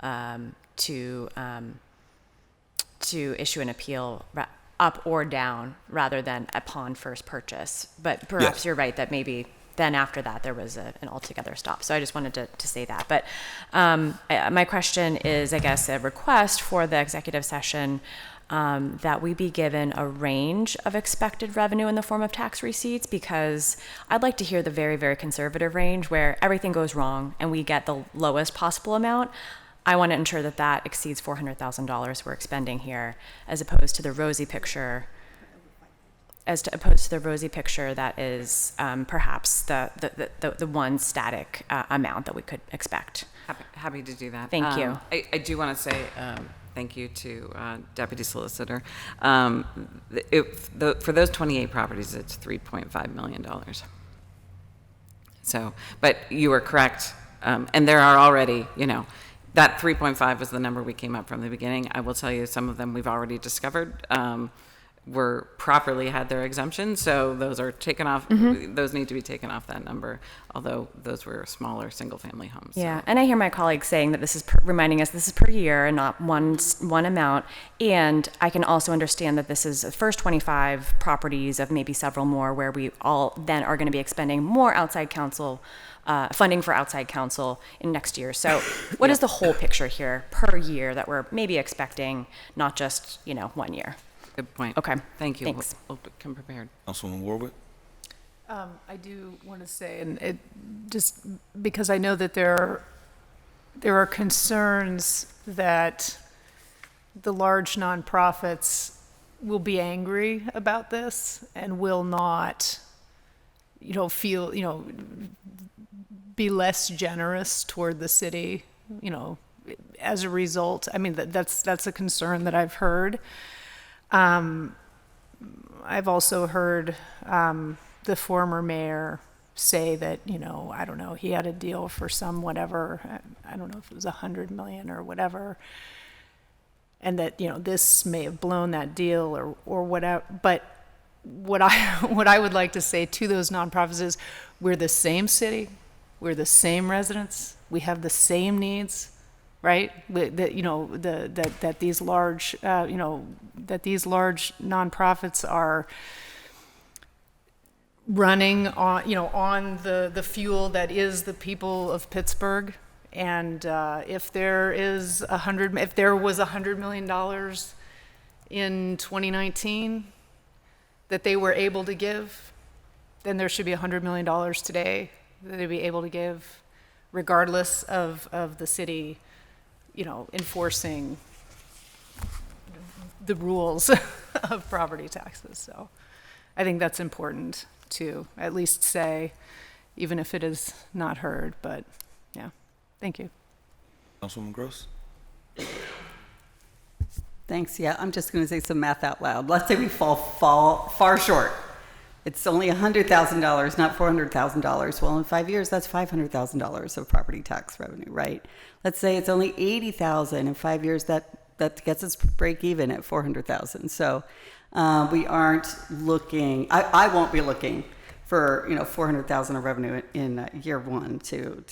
to issue an appeal up or down rather than upon first purchase. But perhaps Yes. You're right that maybe then after that there was an altogether stop. So I just wanted to say that. But my question is, I guess, a request for the executive session that we be given a range of expected revenue in the form of tax receipts, because I'd like to hear the very, very conservative range where everything goes wrong and we get the lowest possible amount. I want to ensure that that exceeds $400,000 we're expending here, as opposed to the rosy picture. That is perhaps the one static amount that we could expect. Happy to do that. Thank you. I do want to say thank you to Deputy Solicitor. For those 28 properties, it's $3.5 million. So, but you are correct. And there are already, that 3.5 was the number we came up from the beginning. I will tell you, some of them we've already discovered were properly had their exemption, so those are taken off. Mm-hmm. Those need to be taken off that number, although those were smaller single-family homes. Yeah, so. and I hear my colleagues saying that this is reminding us this is per year and not one amount. And I can also understand that this is the first 25 properties of maybe several more, where we all then are going to be expending more outside counsel. Funding for outside counsel in next year. So what is the whole picture here per year that we're maybe expecting, not just, 1 year? Good point. Okay. Thank you. Thanks. We'll come prepared. Councilwoman Warwick. I do want to say, and it just because I know that there are concerns that the large nonprofits will be angry about this and will not, feel, be less generous toward the city, as a result. I mean, that's a concern that I've heard. I've also heard the former mayor say that, I don't know, he had a deal for some whatever, I don't know if it was $100 million or whatever, and that, this may have blown that deal or whatever. But what I would like to say to those nonprofits is, we're the same city, we're the same residents, we have the same needs. Right, that these large, nonprofits are running on the fuel that is the people of Pittsburgh, and if there was $100 million in 2019 that they were able to give, then there should be $100 million today that they'd be able to give, regardless of the city, enforcing the rules of property taxes. So I think that's important to at least say, even if it is not heard. But yeah, thank you. Councilwoman Gross? Thanks. Yeah, I'm just going to say some math out loud. Let's say we fall far short. It's only $100,000, not $400,000. Well, in 5 years, that's $500,000 of property tax revenue, right? Let's say it's only $80,000 in 5 years. That gets us break even at $400,000. So we aren't looking. I won't be looking for $400,000 of revenue in year one to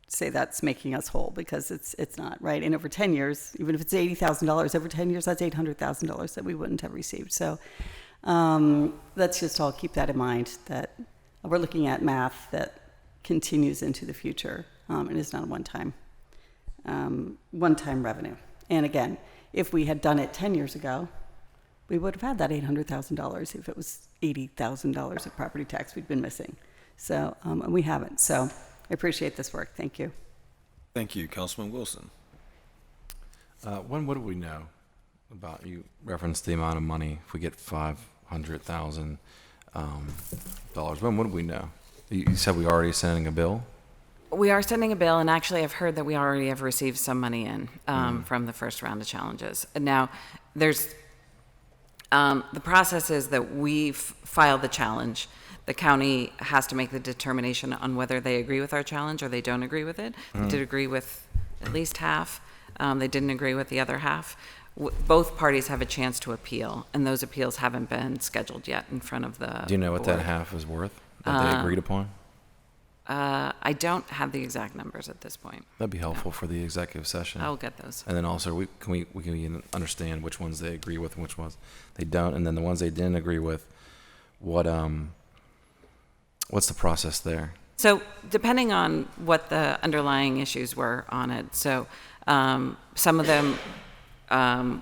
say that's making us whole, because it's not, right? And over 10 years, even if it's $80,000 over 10 years, that's $800,000 that we wouldn't have received. So let's just all keep that in mind, that we're looking at math that continues into the future and is not a one-time revenue. And again, if we had done it 10 years ago, we would have had that $800,000 if it was $80,000 of property tax we'd been missing. So and we haven't. So I appreciate this work. Thank you. Thank you. Councilman Wilson? What do we know about, you referenced the amount of money, if we get $500,000, what do we know? You said we already sending a bill? We are sending a bill, and actually I've heard that we already have received some money in from the first round of challenges. And now there's the process is that we've filed the challenge. The county has to make the determination on whether they agree with our challenge or they don't agree with it. They did agree with at least half. They didn't agree with the other half. Both parties have a chance to appeal, and those appeals haven't been scheduled yet in front of the Do you know what board. that half is worth that they agreed upon? I don't have the exact numbers at this point. That'd be helpful for the executive session. I'll get those. And then also, we can understand which ones they agree with and which ones they don't, and then the ones they didn't agree with, what's the process there? So depending on what the underlying issues were on it, so some of them,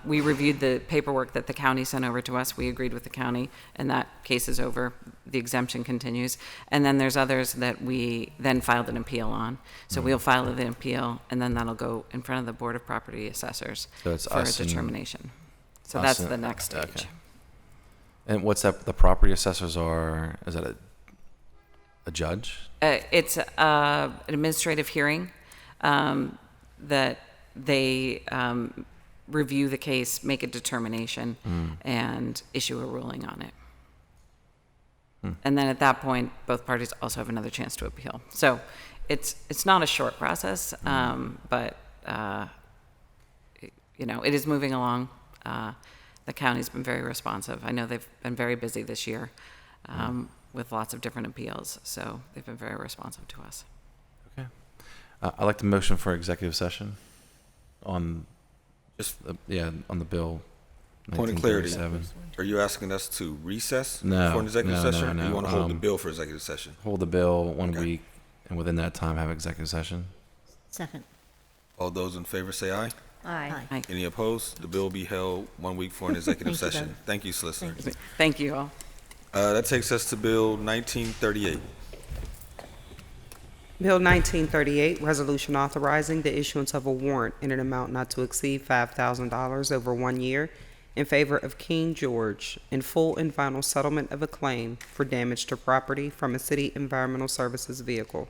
we reviewed the paperwork that the county sent over to us. We agreed with the county, and that case is over. The exemption continues. And then there's others that we then filed an appeal on. So we'll file an appeal, and then that'll go in front of the Board of Property Assessors So it's for a us and- determination. So us that's and- the next stage. okay. And what's that, the property assessors are, is that a judge? It's an administrative hearing that they review the case, make a determination, and issue a ruling on it. And then at that point, both parties also have another chance to appeal. So it's not a short process, but it is moving along. The county's been very responsive. I know they've been very busy this year with lots of different appeals, so they've been very responsive to us. Okay. I'd like to motion for executive session on on the bill. Point of clarity. 1937. Are you asking us to recess No, for an executive no, session? no, Or you no. want to hold the bill for executive session? Hold the bill 1 Okay. week, and within that time have executive session. Second. All those in favor say aye. Aye. Any opposed? The bill will be held 1 week for an executive Thank you, session. Doug. Thank you, Solicitor. Thank you. Thank you all. That takes us to Bill 1938. Bill 1938, resolution authorizing the issuance of a warrant in an amount not to exceed $5,000 over 1 year in favor of King George in full and final settlement of a claim for damage to property from a city environmental services vehicle.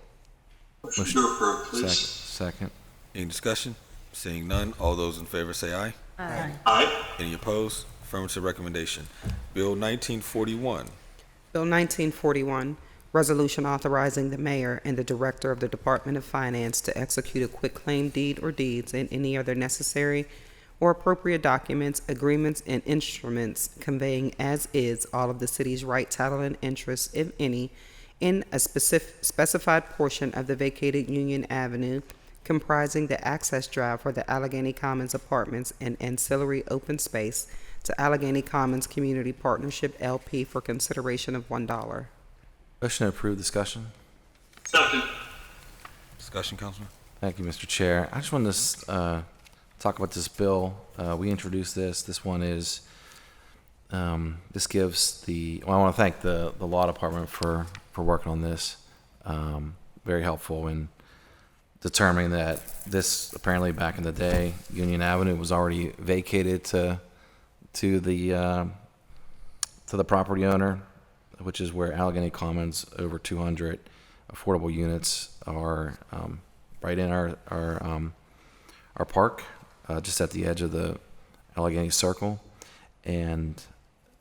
Motion to approve, please. Second. Any discussion? Seeing none, all those in favor say aye. Aye. Any opposed? Affirmative recommendation. Bill 1941. Bill 1941, resolution authorizing the mayor and the director of the Department of Finance to execute a quitclaim deed or deeds and any other necessary or appropriate documents, agreements, and instruments conveying as is all of the city's right, title, and interest, if any, in a specified portion of the vacated Union Avenue comprising the access drive for the Allegheny Commons Apartments and ancillary open space to Allegheny Commons Community Partnership LP for consideration of $1. Motion to approve. Discussion. Second. Discussion, Councilman? Thank you, Mr. Chair. I just wanted to talk about this bill. We introduced this. This one is, this gives I want to thank the law department for working on this. Very helpful in determining that this, apparently back in the day, Union Avenue was already vacated to the property owner, which is where Allegheny Commons, over 200 affordable units are, right in our park, just at the edge of the Allegheny Circle. And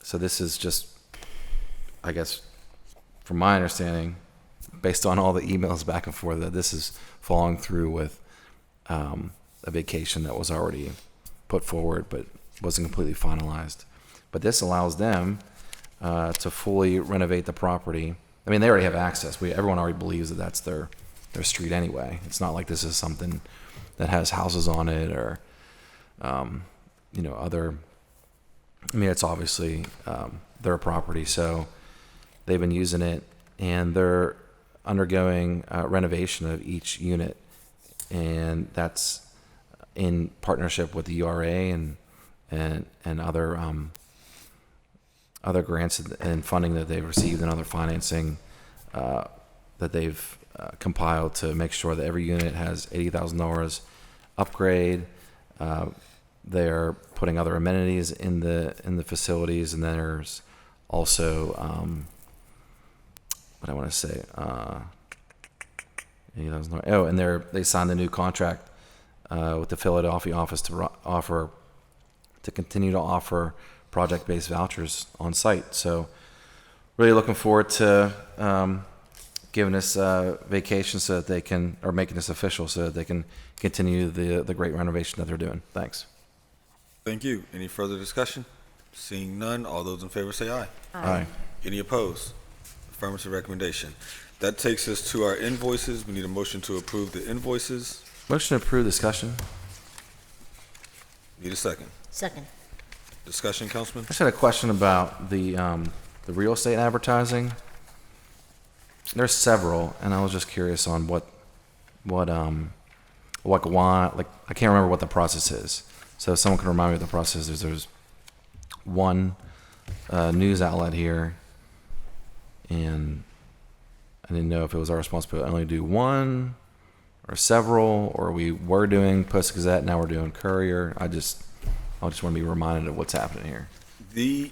so this is just, I guess, from my understanding, based on all the emails back and forth, that this is following through with a vacation that was already put forward but wasn't completely finalized. But this allows them to fully renovate the property. I mean, they already have access. Everyone already believes that that's their street anyway. It's not like this is something that has houses on it or other. I mean, it's obviously their property, so they've been using it, and they're undergoing renovation of each unit, and that's in partnership with the URA and other grants and funding that they've received and other financing that they've compiled to make sure that every unit has $80,000 upgrade. They're putting other amenities in the facilities, and then there's also what I want to say. And they signed a new contract with the Philadelphia office to continue to offer project-based vouchers on site. So, really looking forward to giving us vacation so that they can, or making this official so that they can continue the great renovation that they're doing. Thanks. Thank you. Any further discussion? Seeing none, all those in favor say aye. Aye. Any opposed? Affirmative recommendation. That takes us to our invoices. We need a motion to approve the invoices. Motion to approve. Discussion. Need a second. Second. Discussion, Councilman? I just had a question about the real estate advertising. There's several, and I was just curious on why, like, I can't remember what the process is. So if someone can remind me what the process is, there's one news outlet here, and I didn't know if it was our responsibility to only do one or several, or we were doing Post-Gazette, now we're doing Courier. I just want to be reminded of what's happening here. These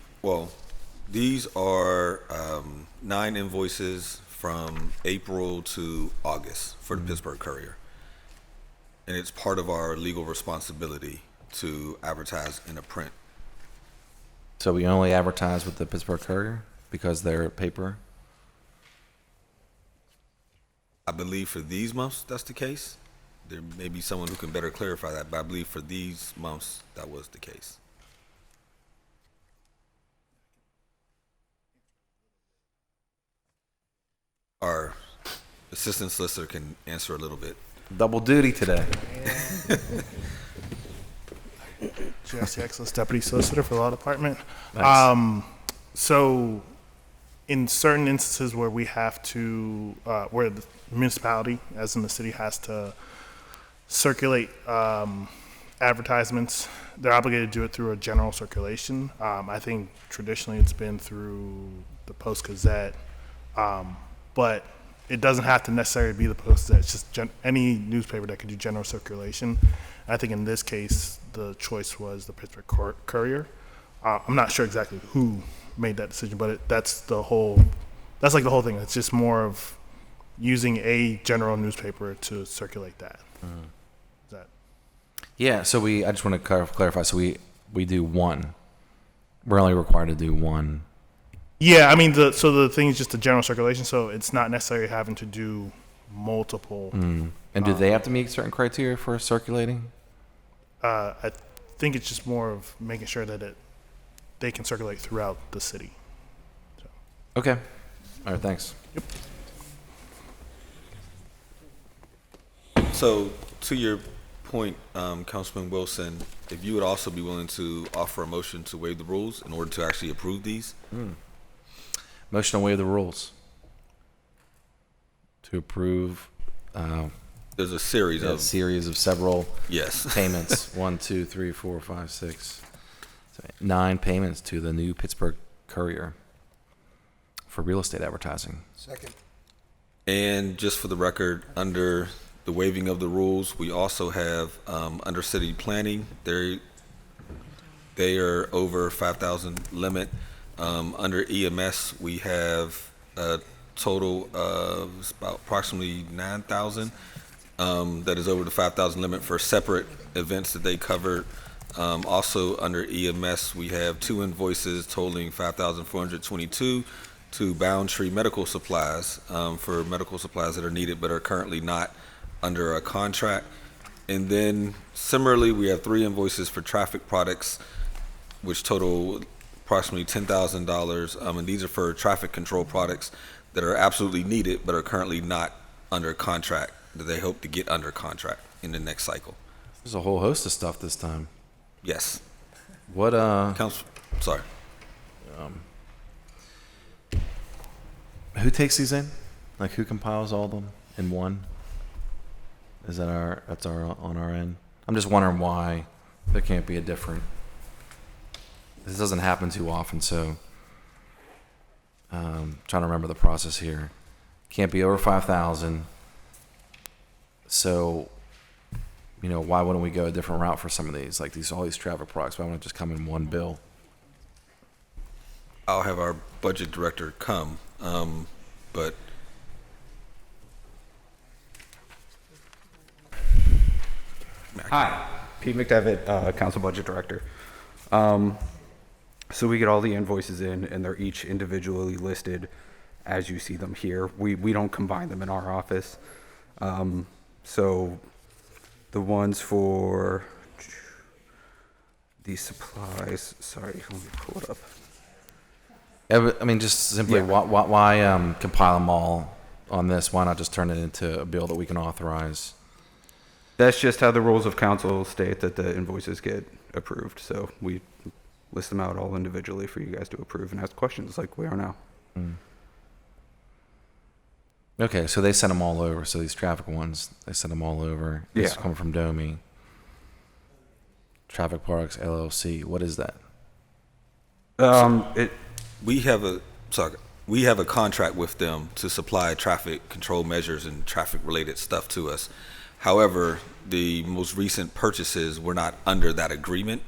are 9 invoices from April to August for the Pittsburgh Courier. And it's part of our legal responsibility to advertise in a print. So we only advertise with the Pittsburgh Courier because they're paper? I believe for these months that's the case. There may be someone who can better clarify that, but I believe for these months that was the case. Our assistant solicitor can answer a little bit. Double duty today. Jesse Exlis, Deputy Solicitor for the Law Department. Nice. So in certain instances where we have to, where the municipality, as in the city, has to circulate advertisements, they're obligated to do it through a general circulation. I think traditionally it's been through the Post-Gazette, but it doesn't have to necessarily be the Post-Gazette. It's just any newspaper that could do general circulation. I think in this case, the choice was the Pittsburgh Courier. I'm not sure exactly who made that decision, but that's like the whole thing. It's just more of using a general newspaper to circulate that. Is that? Yeah, so I just want to clarify. So we do one. We're only required to do one. Yeah, I mean, so the thing is just the general circulation, so it's not necessarily having to do multiple. And do they have to meet certain criteria for circulating? I think it's just more of making sure that they can circulate throughout the city. So. Okay. All right, thanks. Yep. So to your point, Councilman Wilson, if you would also be willing to offer a motion to waive the rules in order to actually approve these? Motion to waive the rules. To approve There's a series A of series of several yes payments. 1, 2, 3, 4, 5, 6, 9 payments to the new Pittsburgh Courier for real estate advertising. Second. And just for the record, under the waiving of the rules, we also have under city planning, they are over 5,000 limit. Under EMS, we have a total of about approximately 9,000 that is over the 5,000 limit for separate events that they covered. Also under EMS, we have 2 invoices totaling 5,422 to Boundtree Medical Supplies for medical supplies that are needed but are currently not under a contract. And then similarly, we have 3 invoices for traffic products, which total approximately $10,000. And these are for traffic control products that are absolutely needed but are currently not under contract, that they hope to get under contract in the next cycle. There's a whole host of stuff this time. Yes. What, Sorry. Who takes these in? Like, who compiles all of them in one? Is that that's on our end? I'm just wondering why there can't be a different. This doesn't happen too often, so trying to remember the process here. Can't be over 5,000. So, why wouldn't we go a different route for some of these? Like all these traffic products, why wouldn't it just come in one bill? I'll have our budget director come, but Hi, Pete McDevitt, Council Budget Director. So we get all the invoices in, and they're each individually listed as you see them here. We don't combine them in our office. So the ones for these supplies, sorry, let me pull it up. I mean, just simply, Yeah. why compile them all on this? Why not just turn it into a bill that we can authorize? That's just how the rules of council state that the invoices get approved. So we list them out all individually for you guys to approve and ask questions like we are now. Okay, so they sent them all over. So these traffic ones, they sent them all over. This is Yeah. coming from Domi. Traffic Parks LLC. What is that? we have a contract with them to supply traffic control measures and traffic related stuff to us. However, the most recent purchases were not under that agreement.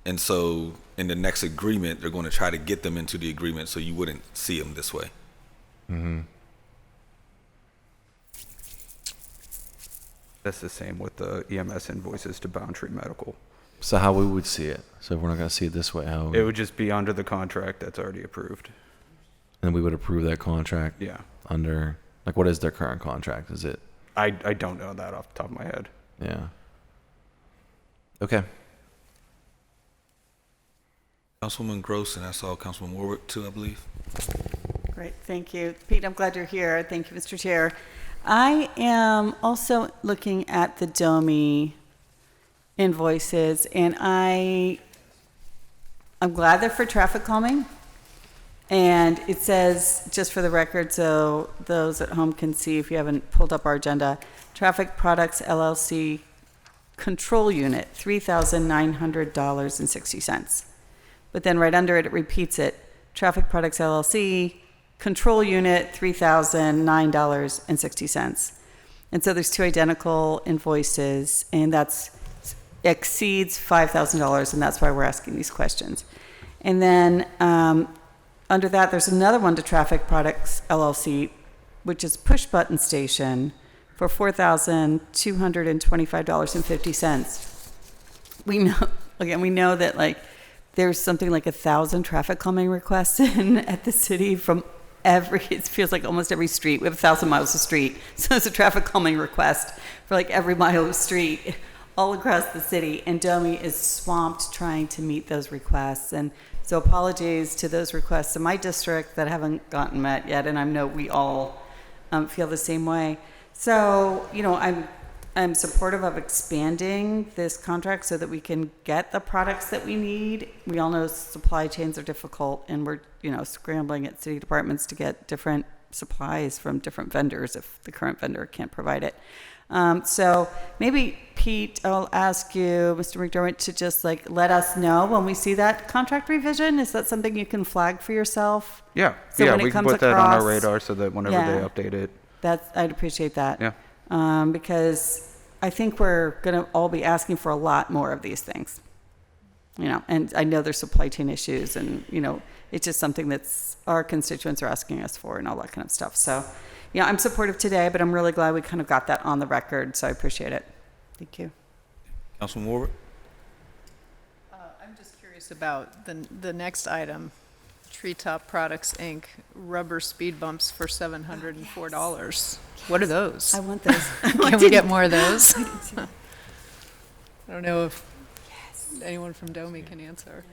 And so in the next agreement, they're going to try to get them into the agreement so you wouldn't see them this way. Mm-hmm. That's the same with the EMS invoices to Boundtree Medical. So how we would see it? So if we're not going to see it this way, how? It would just be under the contract that's already approved. And we would approve that contract. Yeah. Under, like, what is their current contract? Is it? I don't know that off the top of my head. Yeah. Okay. Councilwoman Gross, and I saw Councilman Warwick too, I believe. Great, thank you. Pete, I'm glad you're here. Thank you, Mr. Chair. I am also looking at the DOMI invoices, and I'm glad they're for traffic calming. And it says, just for the record, so those at home can see if you haven't pulled up our agenda, Traffic Products LLC Control Unit, $3,900.60. But then right under it, it repeats it. Traffic Products LLC Control Unit, $3,009.60. And so there's 2 identical invoices, and that's exceeds $5,000, and that's why we're asking these questions. And then under that, there's another one to Traffic Products LLC, which is push button station for $4,225.50. We know that like there's something like 1,000 traffic calming requests in at the city from it feels like almost every street. We have 1,000 miles of street. So it's a traffic calming request for like every mile of street all across the city. And DOMI is swamped trying to meet those requests. And so apologies to those requests in my district that haven't gotten met yet. And I know we all feel the same way. So, I'm supportive of expanding this contract so that we can get the products that we need. We all know supply chains are difficult, and we're, scrambling at city departments to get different supplies from different vendors if the current vendor can't provide it. So maybe, Pete, I'll ask you, Mr. McDermott, to just like let us know when we see that contract revision. Is that something you can flag for yourself? Yeah, So yeah, when it we can comes put that on our across- radar so that whenever Yeah. they update it. I'd appreciate that. Yeah. Because I think we're going to all be asking for a lot more of these things. And I know there's supply chain issues and, it's just something that's our constituents are asking us for and all that kind of stuff. So, I'm supportive today, but I'm really glad we kind of got that on the record. So I appreciate it. Thank you. Councilman Warwick? I'm just curious about the next item, Treetop Products, Inc., rubber speed bumps for $704. What are those? I want those. Can we get more of those? I don't know if anyone from Domi can answer.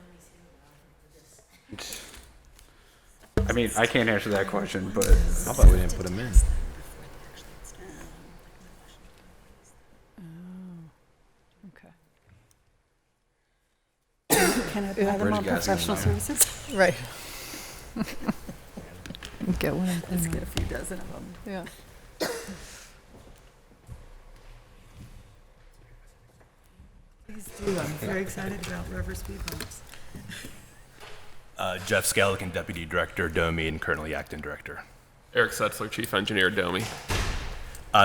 I mean, I can't answer that question, but How about we didn't put them in? Can I buy them Where'd on you guys go professional now? services? Right. Get one. Let's get a few dozen of them. Yeah. Please do. I'm very excited about rubber speed bumps. Jeff Skellican, Deputy Director, DOMI, and currently Acting Director. Eric Setzler, Chief Engineer, DOMI.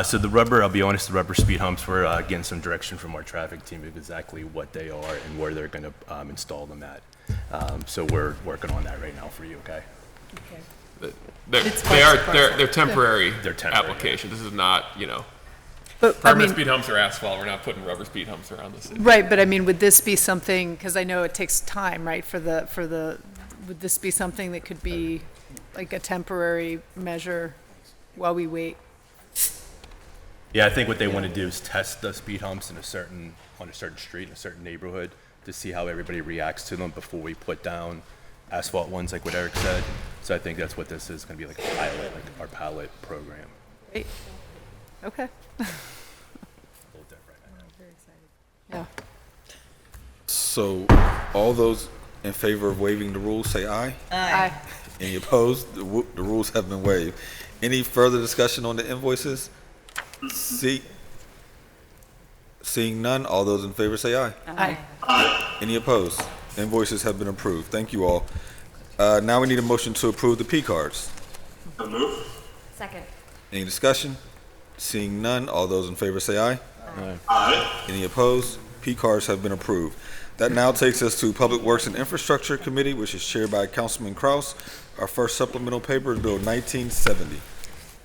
So the rubber, I'll be honest, the rubber speed humps, we're getting some direction from our traffic team of exactly what they are and where they're going to install them at. So we're working on that right now for you, okay? They're temporary. They're temporary. Applications. This is not, But permanent speed humps are asphalt. We're not putting rubber speed humps around the city. Right, but I mean, would this be something, because I know it takes time, right, would this be something that could be like a temporary measure while we wait? Yeah, I think what they want to do is test the speed humps on a certain street, in a certain neighborhood, to see how everybody reacts to them before we put down asphalt ones, like what Eric said. So I think that's what this is going to be, like a pilot, like our pilot program. Great. Okay. A little different. Very excited. Yeah. So, all those in favor of waiving the rules, say aye. Aye. Any opposed? The rules have been waived. Any further discussion on the invoices? Seeing none, all those in favor say aye. Aye. Any opposed? Invoices have been approved. Thank you all. Now we need a motion to approve the P cards. So move. Second. Any discussion? Seeing none, all those in favor say aye. Aye. Any opposed? P cards have been approved. That now takes us to Public Works and Infrastructure Committee, which is chaired by Councilman Kraus. Our first supplemental paper is Bill 1970.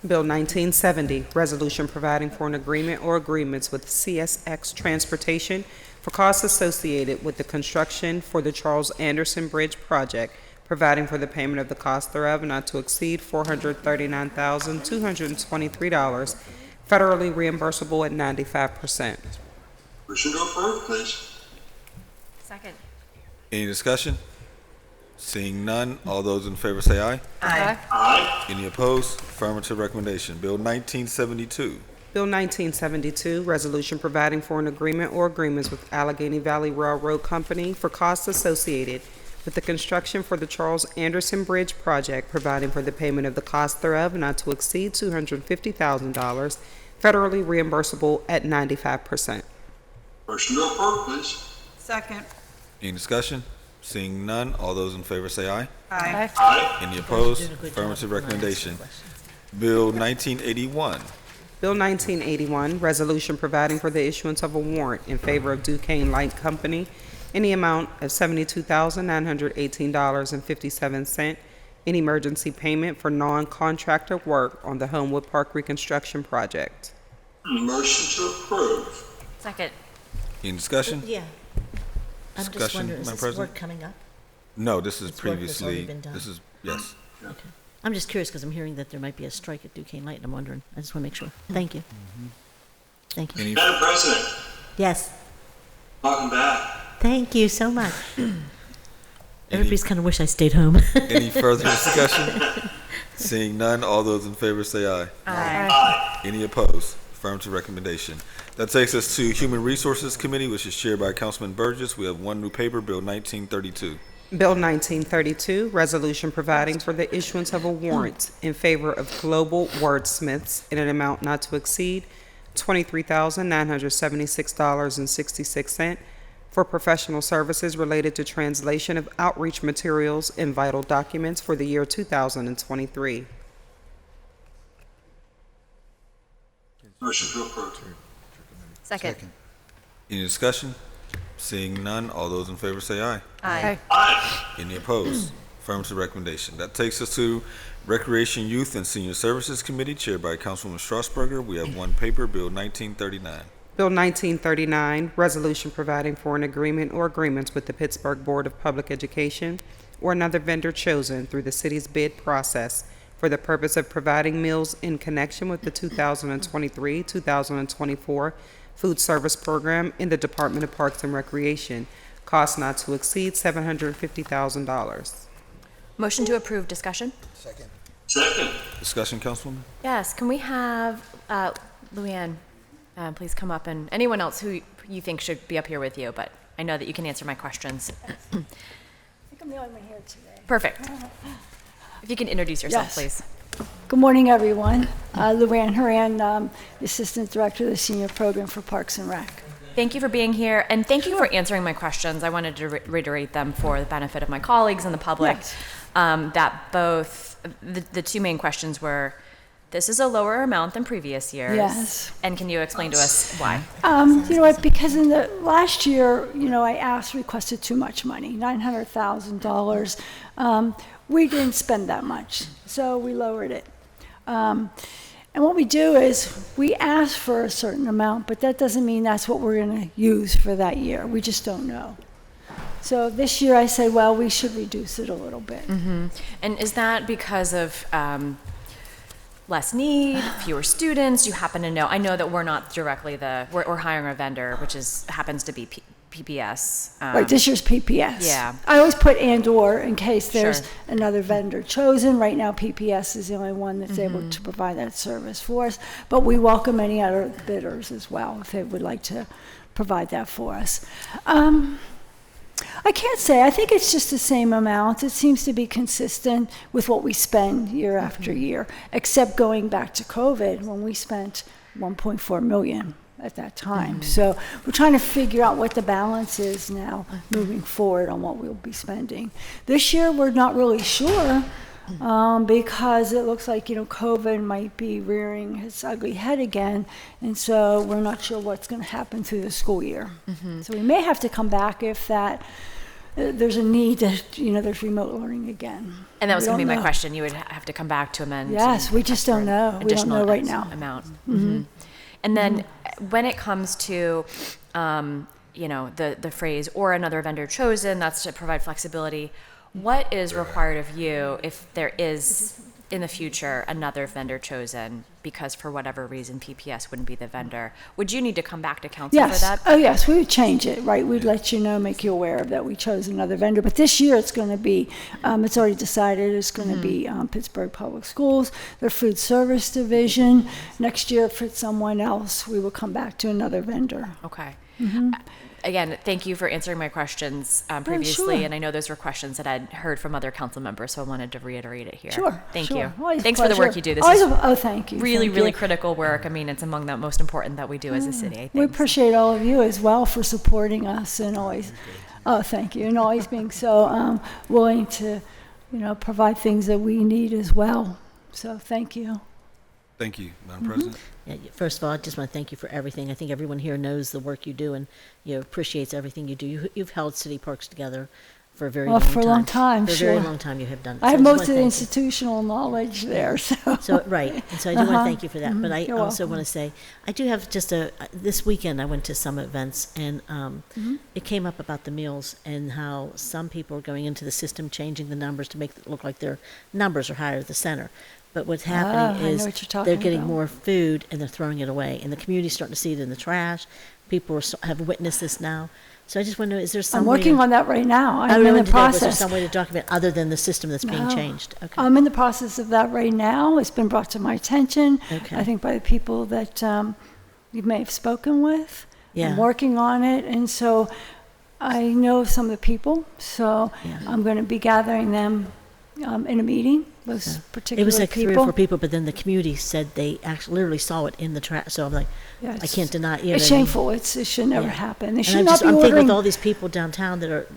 Bill 1970, resolution providing for an agreement or agreements with CSX Transportation for costs associated with the construction for the Charles Anderson Bridge project, providing for the payment of the cost thereof not to exceed $439,223, federally reimbursable at 95%. Motion to approve, please. Second. Any discussion? Seeing none, all those in favor say aye. Aye. Aye. Any opposed? Affirmative recommendation. Bill 1972. Bill 1972, resolution providing for an agreement or agreements with Allegheny Valley Railroad Company for costs associated with the construction for the Charles Anderson Bridge project, providing for the payment of the cost thereof not to exceed $250,000, federally reimbursable at 95%. Motion to approve, please. Second. Any discussion? Seeing none, all those in favor say aye. Aye. Aye. Any opposed? Affirmative recommendation. Bill 1981. Bill 1981, resolution providing for the issuance of a warrant in favor of Duquesne Light Company in the amount of $72,918.57 in emergency payment for non-contractor work on the Homewood Park reconstruction project. Motion to approve. Second. Any discussion? Yeah. I'm just Discussion, wondering, is Madam this President? work coming up? No, this is This work has already previously, been done? this is, yes. Okay. I'm just curious because I'm hearing that there might be a strike at Duquesne Light, and I'm wondering. I just want to make sure. Thank you. Thank you. Any, Madam President, Yes. welcome back. Thank you so much. Everybody's kind of wish I stayed home. any further discussion? Seeing none, all those in favor say aye. Aye. Any opposed? Affirmative recommendation. That takes us to Human Resources Committee, which is chaired by Councilman Burgess. We have one new paper, Bill 1932. Bill 1932, resolution providing for the issuance of a warrant in favor of Global Wordsmiths in an amount not to exceed $23,976.66 for professional services related to translation of outreach materials and vital documents for the year 2023. Motion to approve. Second. Any discussion? Seeing none, all those in favor say aye. Aye. Any opposed? Affirmative recommendation. That takes us to Recreation, Youth, and Senior Services Committee, chaired by Councilwoman Strasburger. We have one paper, Bill 1939. Bill 1939, resolution providing for an agreement or agreements with the Pittsburgh Board of Public Education or another vendor chosen through the city's bid process for the purpose of providing meals in connection with the 2023-2024 food service program in the Department of Parks and Recreation, cost not to exceed $750,000. Motion to approve. Discussion? Second. Second. Discussion, Councilwoman? Yes. Can we have Luann please come up, and anyone else who you think should be up here with you, but I know that you can answer my questions. I think I'm the only one here today. Perfect. If you can introduce yourself, Yes. please. Good morning, everyone. Luann Horan, Assistant Director of the Senior Program for Parks and Rec. Thank you for being here, and thank you for answering my questions. I wanted to reiterate them for the benefit of my colleagues and the public. Yes. That both, the two main questions were, this is a lower amount than previous years. Yes. And can you explain to us why? You know what, because in the last year, I requested too much money, $900,000. We didn't spend that much, so we lowered it. And what we do is we ask for a certain amount, but that doesn't mean that's what we're going to use for that year. We just don't know. So this year I said, well, we should reduce it a little bit. Mm-hmm. And is that because of less need, fewer students? You happen to know? I know that we're not directly we're hiring a vendor, which happens to be PPS. Right, this year's PPS. Yeah. I always put and/or in case there's Sure. another vendor chosen. Right now, PPS is the only one that's able to provide that service for us. But we welcome any other bidders as well if they would like to provide that for us. I can't say. I think it's just the same amount. It seems to be consistent with what we spend year after year, except going back to COVID when we spent $1.4 million at that time. So we're trying to figure out what the balance is now moving forward on what we'll be spending. This year we're not really sure because it looks like COVID might be rearing its ugly head again, and so we're not sure what's going to happen through the school year. So we may have to come back if there's a need to there's remote learning again. And that was going to be my know. question. You would have to come back to amend. Yes, we just don't know. We don't know right X now. Amount. And then when it comes to, the phrase "or another vendor chosen," that's to provide flexibility. What is required of you if there is in the future another vendor chosen because for whatever reason PPS wouldn't be the vendor? Would you need to come back to council for Yes. that? Oh, yes. We would change it, right? We'd let you know, make you aware of that we chose another vendor. But this year it's going to be, it's already decided, it's going to be Pittsburgh Public Schools, their food service division. Next year, if it's someone else, we will come back to another vendor. Okay. Again, thank you for answering my questions previously, sure. and I know those were questions that I'd heard from other council members, so I wanted to reiterate it here. Sure. Thank sure. you. Always a Thanks for the work pleasure. you do. This Always is thank you. really, Thank really you. critical work. I mean, it's among the most important that we do as a city, I think. We appreciate all of you as well for supporting us and always, thank you, and always being so willing to, provide things that we need as well. So thank you. Thank you, Madam President. Yeah, first of all, I just want to thank you for everything. I think everyone here knows the work you do and appreciates everything you do. You've held city parks together for a very long time. For a long time, For a sure. very long time you have done it. I have just most wanna of the thank you. institutional knowledge there, so. So, right, and so I do want to thank you for that. But I You're also welcome. want to say, I do have just this weekend I went to some events and it came up about the meals and how some people are going into the system, changing the numbers to make it look like their numbers are higher at the center. But what's happening I know is what you're talking they're getting about. more food and they're throwing it away. And the community's starting to see it in the trash. People have witnessed this now. So I just wonder, is there some I'm way working to- on that right now. I I'm really in the wanted to know, was there process. some way to document other than the system that's being No. changed? Okay. I'm in the process of that right now. It's been brought to my attention, Okay. I think by the people that you may have spoken with. Yeah. I'm working on it, and so I know some of the people, so Yeah. I'm going to be gathering them in a meeting, those particular It was like people. 3 or 4 people, but then the community said they actually literally saw it in the trash. So I'm like, Yeah, I it's- can't deny. You know It's what I mean? shameful. It should never Yeah. happen. They And should not be I'm thinking ordering. with all these people downtown that are,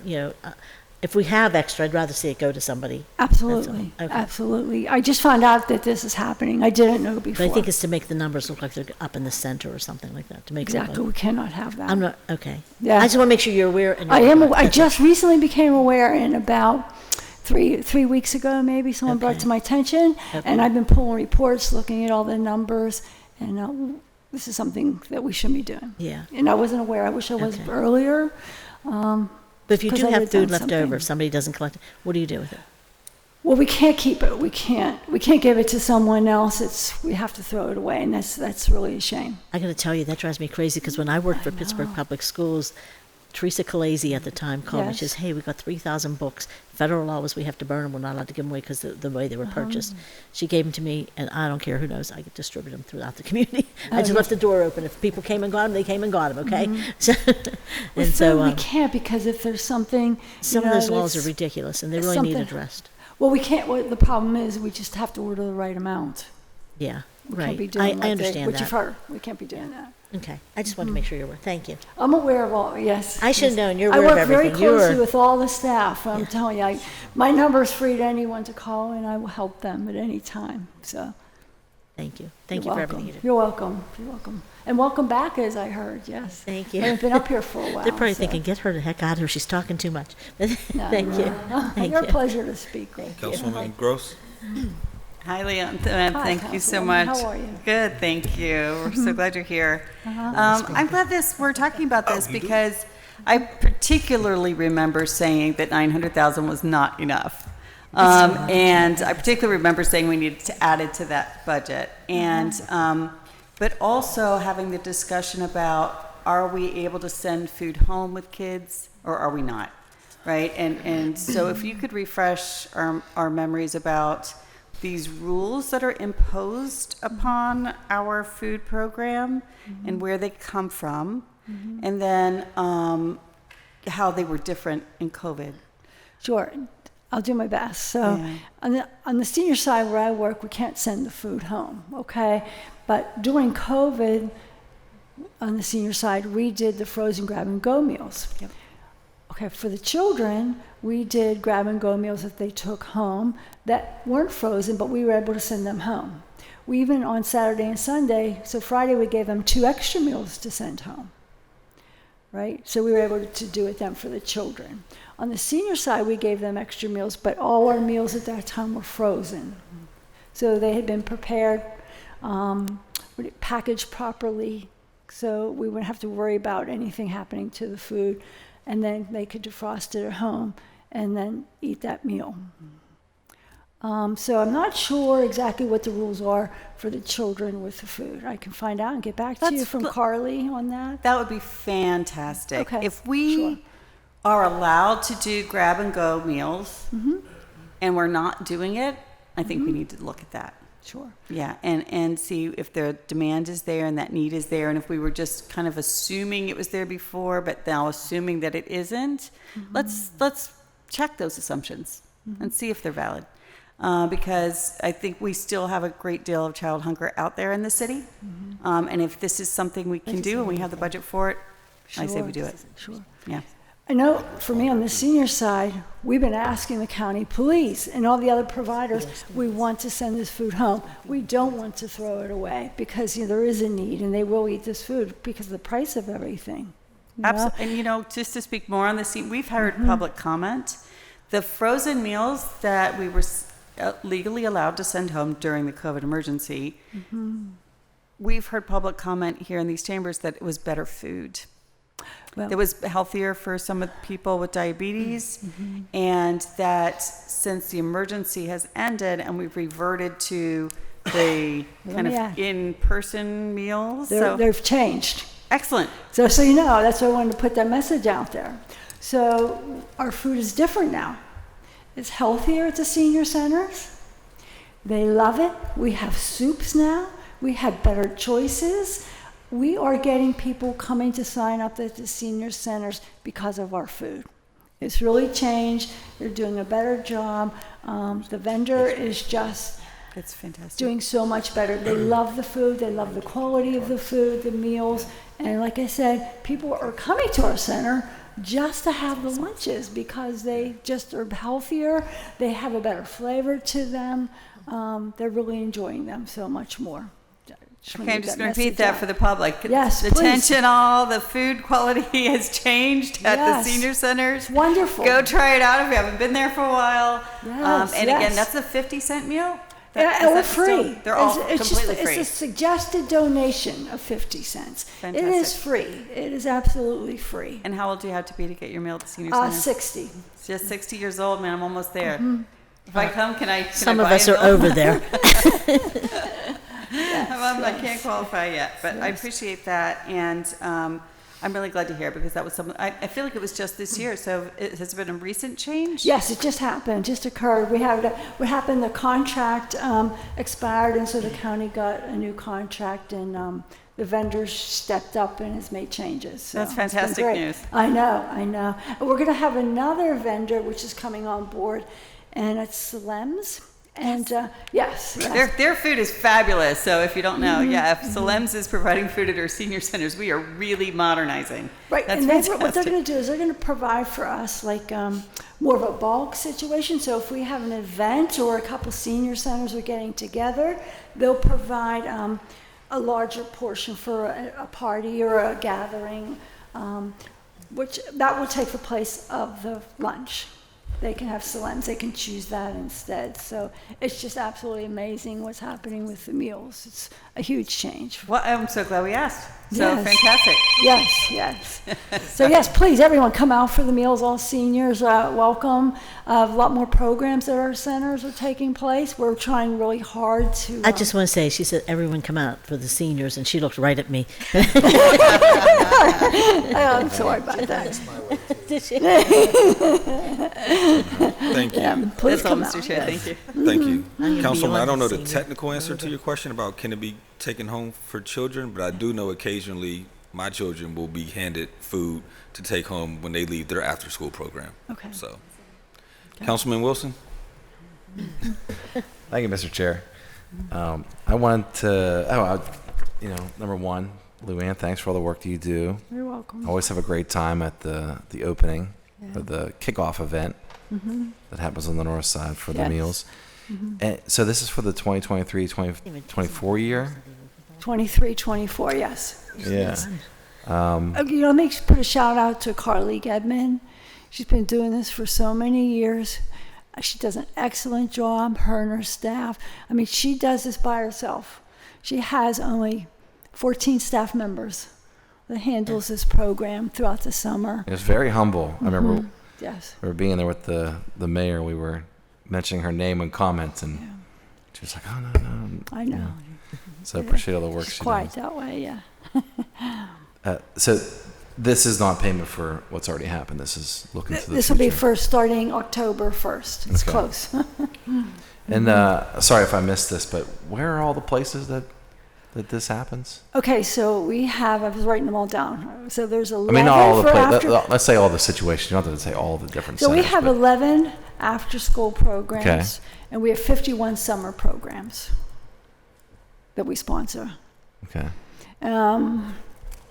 if we have extra, I'd rather see it go to somebody. Absolutely, Okay. absolutely. I just found out that this is happening. I didn't know But before. I think it's to make the numbers look like they're up in the center or something like that. To make it look Exactly, like- we cannot have that. I'm not okay. Yeah. I just want to make sure you're aware. And I you're am. aware. I just recently became aware in about three weeks ago, maybe someone brought it to my attention, and I've been pulling reports, looking at all the numbers, and this is something that we should be doing. Yeah. And I wasn't aware. I wish I was Okay. earlier. But if you 'cause do I have would've food done left something. over, if somebody doesn't collect it, what do you do with it? Well, we can't keep it. We can't give it to someone else. We have to throw it away, and that's really a shame. I got to tell you, that drives me crazy because when I worked for Pittsburgh Public Schools, Teresa Calazzi at the time called me. She Yes. says, "Hey, we got 3,000 books. Federal law was we have to burn them. We're not allowed to give them away because the way they were purchased." She gave them to me, and I don't care who knows. I could distribute them throughout the community. I just Oh, left the door open. If people came and got them, they came and got them. Okay. So, With and so food, we can't because if there's something, some of those laws are ridiculous, and they really need something- addressed. Well, we can't. Well, the problem is we just have to order the right amount. Yeah, We right. can't be doing I understand what that. you've heard. We can't be doing that. Okay. I just wanted to make sure you're aware. Thank you. I'm aware of all. Yes. I should have known. You're I aware of work very everything. closely You're- with all the staff. I'm telling you, my number is free to anyone to call, and I will help them at any time. So. Thank you. Thank You're you for welcome. everything you do. You're welcome. You're welcome. And welcome back, as I heard. Yes. Thank you. I haven't been up here for a while. They're probably so. thinking, get her the heck out of here. She's talking too much. No, Thank you. no. Thank You're you. a pleasure to speak with. Councilwoman Gross. Hi, Leon. Hi, Thank you so Councilwoman. much. How are you? Good, thank you. We're so glad you're here. I'm glad we're talking about this because I particularly remember saying that 900,000 was not enough. And I particularly remember saying we needed to add it to that budget. And, but also having the discussion about, are we able to send food home with kids or are we not? Right? And so if you could refresh our memories about these rules that are imposed upon our food program and where they come from, and then how they were different in COVID. Sure. I'll do my best. So Yeah. on the senior side where I work, we can't send the food home, okay? But during COVID, on the senior side, we did the frozen grab-and-go meals. Yep. Okay, for the children, we did grab-and-go meals that they took home that weren't frozen, but we were able to send them home. We even on Saturday and Sunday, so Friday we gave them 2 extra meals to send home. Right? So we were able to do it then for the children. On the senior side, we gave them extra meals, but all our meals at that time were frozen. So they had been prepared, packaged properly, so we wouldn't have to worry about anything happening to the food, and then they could defrost it at home and then eat that meal. So I'm not sure exactly what the rules are for the children with the food. I can find out and get back to you from Carly on that. That would be fantastic. Okay, If we are allowed to do grab and go meals and we're not doing it, I think we need to look at that. Sure. Yeah, and see if the demand is there and that need is there, and if we were just kind of assuming it was there before, but now assuming that it isn't, let's check those assumptions and see if they're valid. Because I think we still have a great deal of child hunger out there in the city. And if this is something we can do and we have the budget for it, I say we do it. Sure. Yeah. I know for me on the senior side, we've been asking the county police and all the other providers, we want to send this food home. We don't want to throw it away because there is a need and they will eat this food because of the price of everything. Absolutely. And just to speak more on this, we've heard public comment. The frozen meals that we were legally allowed to send home during the COVID emergency, we've heard public comment here in these chambers that it was better food. Well, it was healthier for some of the people with diabetes, and that since the emergency has ended and we've reverted to the kind of in-person meals, they've changed. Excellent. So you know, that's why I wanted to put that message out there. So our food is different now. It's healthier at the senior centers. They love it. We have soups now. We have better choices. we are getting people coming to sign up at the senior centers because of our food. It's really changed. They're doing a better job. The vendor is just It's fantastic. doing so much better. They love the food. They love the quality of the food, the meals. And like I said, people are coming to our center just to have the lunches because they just are healthier. They have a better flavor to them. They're really enjoying them so much more. Okay, I'm just going to repeat that for the public. Yes, the please. attention, all the food quality has changed at Yes. the senior centers. It's wonderful. Go try it out if you haven't been there for a while. Yes, and yes. again, that's a 50-cent meal. Yeah, Is or that free. still- they're all It's completely just, free. It's a suggested donation of 50 cents. It is Fantastic. free. It is absolutely free. And how old do you have to be to get your meal at the senior center? 60. It's just 60 years old, man. I'm almost there. Mhm. If I come, can I? Some I of buy us a are meal? over there. I can't qualify yet, but I appreciate that, and I'm really glad to hear because that was something. I feel like it was just this year. So has it been a recent change? Yes, it just happened, just occurred. What happened, the contract expired, and so the county got a new contract, and the vendors stepped up and has made changes. So That's it's been fantastic great. news. I know. And we're going to have another vendor which is coming on board, and it's Salem's. And yes. Their food is fabulous. So if you don't know, Mhm, yeah, if mhm. Salem's is providing food at our senior centers, we are really modernizing. Right, That's and fantastic. what they're going to do is they're going to provide for us like more of a bulk situation. So if we have an event or a couple senior centers are getting together, they'll provide a larger portion for a party or a gathering, which that will take the place of the lunch. They can have Salem's, they can choose that instead. So it's just absolutely amazing what's happening with the meals. It's a huge change. Well, I'm so glad we asked. So Yes. fantastic. Yes, yes. So yes, please, everyone, come out for the meals. All seniors, welcome. A lot more programs at our centers are taking place. We're trying really hard to. I just want to say, she said, everyone come out for the seniors, and she looked right at me. I'm sorry about that. Did she? Thank you. Yeah, please That's all, come Mr. out. Chair. Thank you. Thank you. I'm gonna be Councilman, I don't know the senior. technical answer to your question about can it be taken home for children, but I do know occasionally my children will be handed food to take home when they leave their after-school program. Okay. So, Councilman Wilson? Thank you, Mr. Chair. I wanted to, number one, Luann, thanks for all the work that you do. You're welcome. I always have a great time at the opening or the kickoff event Mhm. that happens on the north side for the Yes. meals. Mhm. And so this is for the 2023-2024 year? 23, 24, yes. Yeah. Let me put a shout out to Carly Gedman. She's been doing this for so many years. She does an excellent job, her and her staff. I mean, she does this by herself. She has only 14 staff members that handles this program throughout the summer. It was very humble. I remember Yes. we were being there with the mayor. We were mentioning her name and comments, and she was like, "Oh no, no." I know. So I appreciate all the work She's she quiet does. that way, yeah. So this is not payment for what's already happened. This is looking to the This will be future. first starting October 1st. It's Okay. close. And sorry if I missed this, but where are all the places that this happens? Okay, so we have, I was writing them all down. So there's 11 I mean, not all the for places. after. Let's say all the situations. You don't have to say all the different. So we centers, have but- 11 after-school programs, Okay. and we have 51 summer programs that we sponsor. Okay.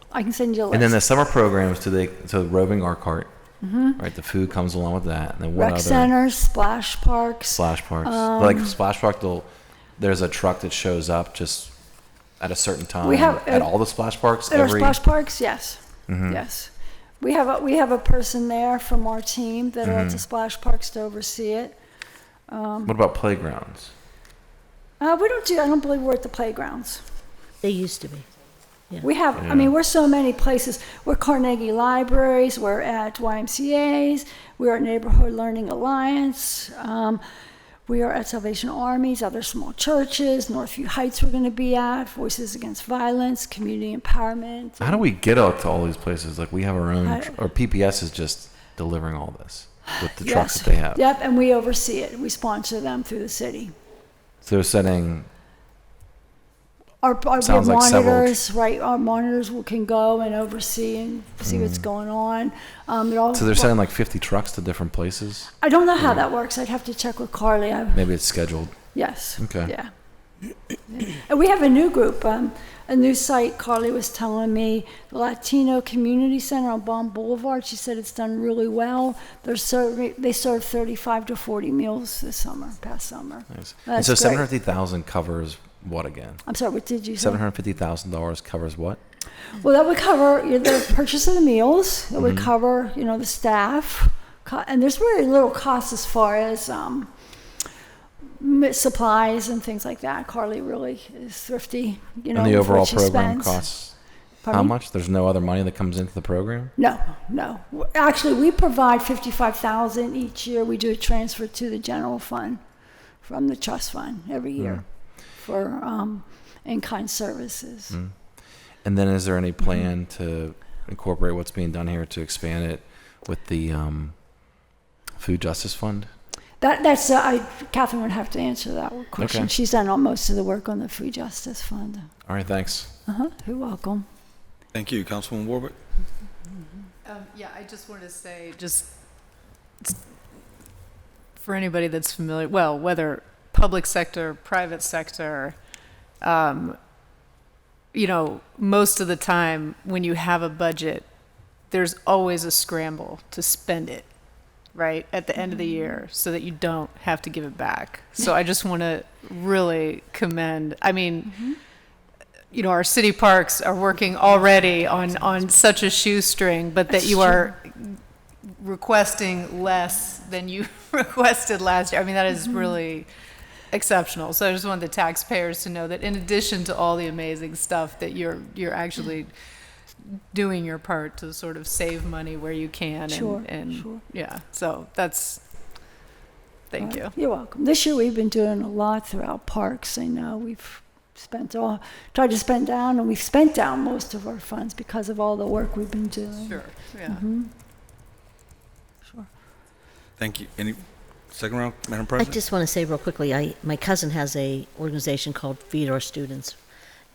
I can send you a list. And then the summer programs, so roving art cart, Mhm. right? The food comes along with that, and then what Rec other centers, splash parks. splash parks? Um, Like splash park, there's a truck that shows up just at a certain time We have at all the splash parks. At our splash parks, yes, Mhm. yes. We have a person there from our team that are at the Mhm. splash parks to oversee it. What about playgrounds? I don't believe we're at the playgrounds. They used to be. Yeah. We have, Yeah. I mean, we're so many places. We're Carnegie Libraries, we're at YMCA's, we're at Neighborhood Learning Alliance, we are at Salvation Armies, other small churches, Northview Heights we're going to be at, Voices Against Violence, Community Empowerment. How do we get out to all these places? Like we have our own, I- or PPS is just delivering all this with the Yes. trucks that they have. Yep, and we oversee it. We sponsor them through the city. So they're sending Our Sounds like several. monitors, right? Our monitors can go and oversee and see what's going on. So they're sending like 50 trucks to different places? I don't know how that works. I'd have to check with Carly. Maybe it's scheduled. Yes. Okay. Yeah. And we have a new group, a new site. Carly was telling me, the Latino Community Center on Baum Boulevard. She said it's done really well. They served 35 to 40 meals this summer, past summer. Nice. And That's so great. 750,000 covers what again? I'm sorry, what did you say? $750,000 covers what? Well, that would cover the purchase of the meals. It would Mhm. cover, the staff, and there's very little cost as far as supplies and things like that. Carly really is thrifty, And the with what overall she program spends. costs Pardon how me? much? There's no other money that comes into the program? No. Actually, we provide $55,000 each year. We do a transfer to the general fund from the trust fund every year for in-kind services. Mm. And then is there any plan to incorporate what's being done here to expand it with the Food Justice Fund? That's Catherine would have to answer that question. Okay. She's done all most of the work on the Food Justice Fund. All right, thanks. You're welcome. Thank you, Councilwoman Warwick. Yeah, I just wanted to say, just for anybody that's familiar, well, whether public sector, private sector, most of the time when you have a budget, there's always a scramble to spend it, right, at the end of the year so that you don't have to give it back. So I just want to really commend, our city parks are working already on such a shoestring, but that you are requesting less than you requested last year. That is really exceptional. So I just want the taxpayers to know that in addition to all the amazing stuff that you're actually doing your part to sort of save money where you can. Sure. Yeah, so thank you. You're welcome. This year we've been doing a lot throughout parks. I know we've tried to spend down, and we've spent down most of our funds because of all the work we've been doing. Sure, yeah. Sure. Thank you. Any second round, Madam I President? just want to say real quickly, my cousin has a organization called Feed Our Students,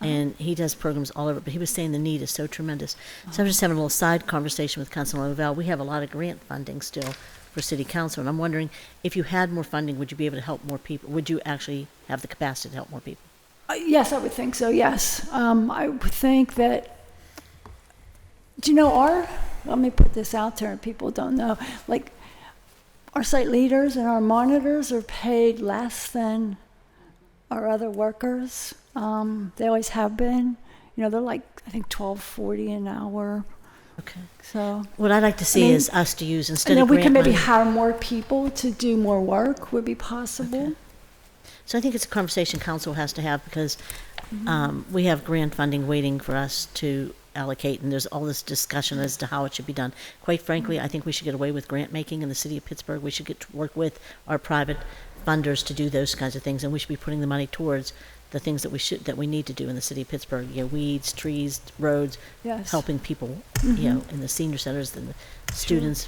and he does programs all over, but he was saying the need is so tremendous. So I'm just having a little side conversation with Councilor Lavelle. We have a lot of grant funding still for City Council, and I'm wondering if you had more funding, would you be able to help more people? Would you actually have the capacity to help more people? Yes, I would think so, yes. I would think that, let me put this out there and people don't know, like, our site leaders and our monitors are paid less than our other workers. They always have been. They're like, I think, $12.40 an hour. Okay. So what I'd like to see is us to use, instead and of then we can grant maybe money- hire more people to do more work would be possible. Okay. So I think it's a conversation council has to have, because we have grant funding waiting for us to allocate, and there's all this discussion as to how it should be done. Quite frankly, I think we should get away with grant making in the city of Pittsburgh. We should get to work with our private funders to do those kinds of things, and we should be putting the money towards the things that we need to do in the city of Pittsburgh. Weeds, trees, roads, Yes. helping people, Mhm. in the senior centers, and the students,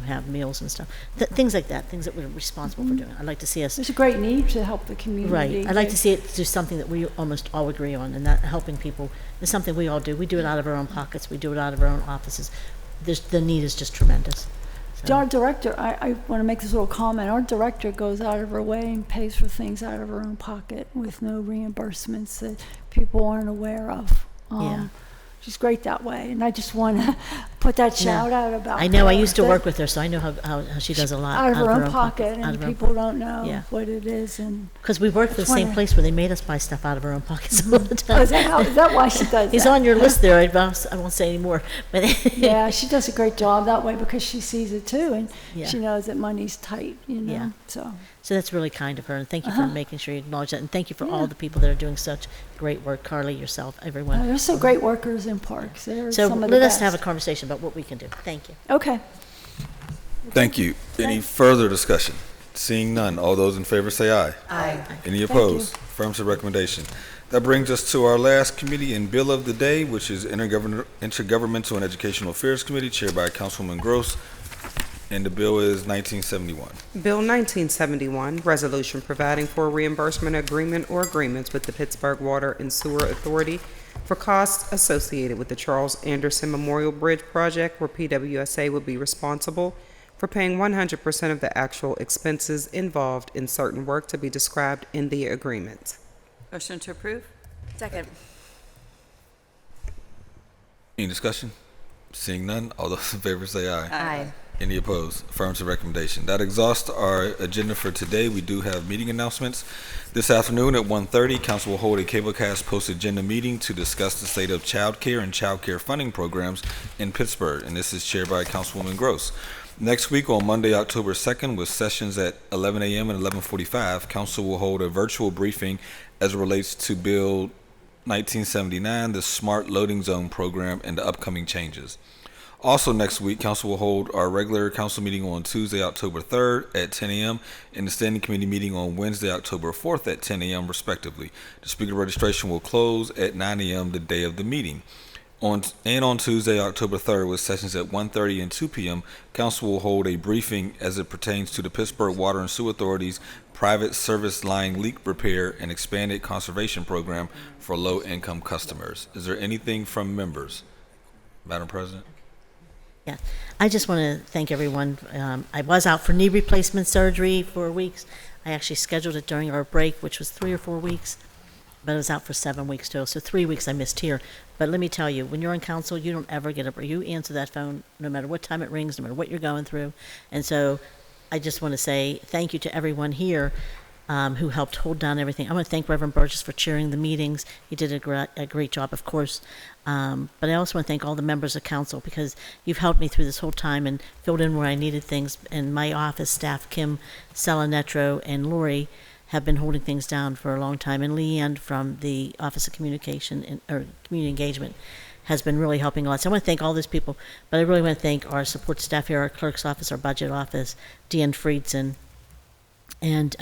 have meals and stuff. Things like that, things that we're responsible for doing. I'd like to see us. There's a great need to help the community. Right. I'd like to see it do something that we almost all agree on, and that helping people is something we all do. We do it out of our own pockets. We do it out of our own offices. The need is just tremendous. So- Our director, I want to make this little comment. Our director goes out of her way and pays for things out of her own pocket with no reimbursements that people aren't aware of. Yeah. She's great that way, and I just want to put that shout out about I know. I her, used to that work with her, so I know how she does a lot out of her own pocket, pocket, out and of her own people don't know Yeah. what it is. And Because we worked at the Just same wanna- place where they made us buy stuff out of our own pockets all the time. Oh, is that why she does He's that? on your list there. I won't say anymore. But Yeah, she does a great job that way because she sees it too, and Yeah. she knows that money's tight. Yeah. So that's really kind of her, and thank you for Uh-huh. making sure you acknowledge that, and thank you for all Yeah. the people that are doing such great work, Carly, yourself, everyone. there's some great workers in parks. They're So some of the let us best. have a conversation about what we can do. Thank you. Okay. Thank you. Any further discussion? Seeing none, all those in favor say aye. Aye. Any Thank opposed? Affirmative recommendation. That brings us to our last committee and bill of the day, which is Intergovernmental and Educational Affairs Committee, chaired by Councilwoman Gross. And the bill is 1971. Bill 1971, resolution providing for a reimbursement agreement or agreements with the Pittsburgh Water and Sewer Authority for costs associated with the Charles Anderson Memorial Bridge project, where PWSA will be responsible for paying 100% of the actual expenses involved in certain work to be described in the agreement. Motion to approve? Second. Any discussion? Seeing none, all those in favor say aye. Aye. Any opposed? Affirmative recommendation. That exhausts our agenda for today. We do have meeting announcements. This afternoon at 1:30, Council will hold a Cablecast post-agenda meeting to discuss the state of child care and child care funding programs in Pittsburgh, and this is chaired by Councilwoman Gross. Next week, on Monday, October 2nd, with sessions at 11 a.m. and 11:45, Council will hold a virtual briefing as it relates to Bill 1979, the Smart Loading Zone Program, and the upcoming changes. Also next week, Council will hold our regular council meeting on Tuesday, October 3rd at 10 a.m. and the standing committee meeting on Wednesday, October 4th at 10 a.m. respectively. The speaker registration will close at 9 a.m. the day of the meeting. On Tuesday, October 3rd, with sessions at 1:30 and 2 p.m., Council will hold a briefing as it pertains to the Pittsburgh Water and Sewer Authority's private service line leak repair and expanded conservation program for low-income customers. Is there anything from members? Madam President? Yeah, I just want to thank everyone. I was out for knee replacement surgery for weeks. I actually scheduled it during our break, which was 3 or 4 weeks, but I was out for 7 weeks total, so 3 weeks I missed here. But let me tell you, when you're on council, you don't ever get up, or you answer that phone no matter what time it rings, no matter what you're going through. And so I just want to say thank you to everyone here who helped hold down everything. I want to thank Reverend Burgess for chairing the meetings. He did a great job, of course. But I also want to thank all the members of council, because you've helped me through this whole time and filled in where I needed things. And my office staff, Kim Salanetro and Lori, have been holding things down for a long time. And Leanne from the Office of Communication or Community Engagement has been really helping a lot. So I want to thank all those people, but I really want to thank our support staff here, our clerk's office, our budget office, Deanne Friedson, and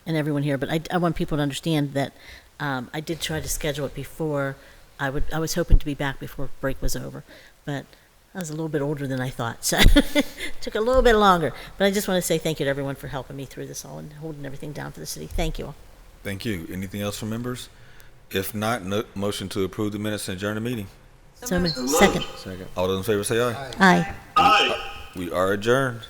everyone here. But I want people to understand that I did try to schedule it before. I was hoping to be back before break was over, but I was a little bit older than I thought, so it took a little bit longer. But I just want to say thank you to everyone for helping me through this all and holding everything down for the city. Thank you all. Thank you. Anything else from members? If not, motion to approve the minutes and adjourn the meeting. Second. All those in favor say aye. Aye. Aye. We are adjourned.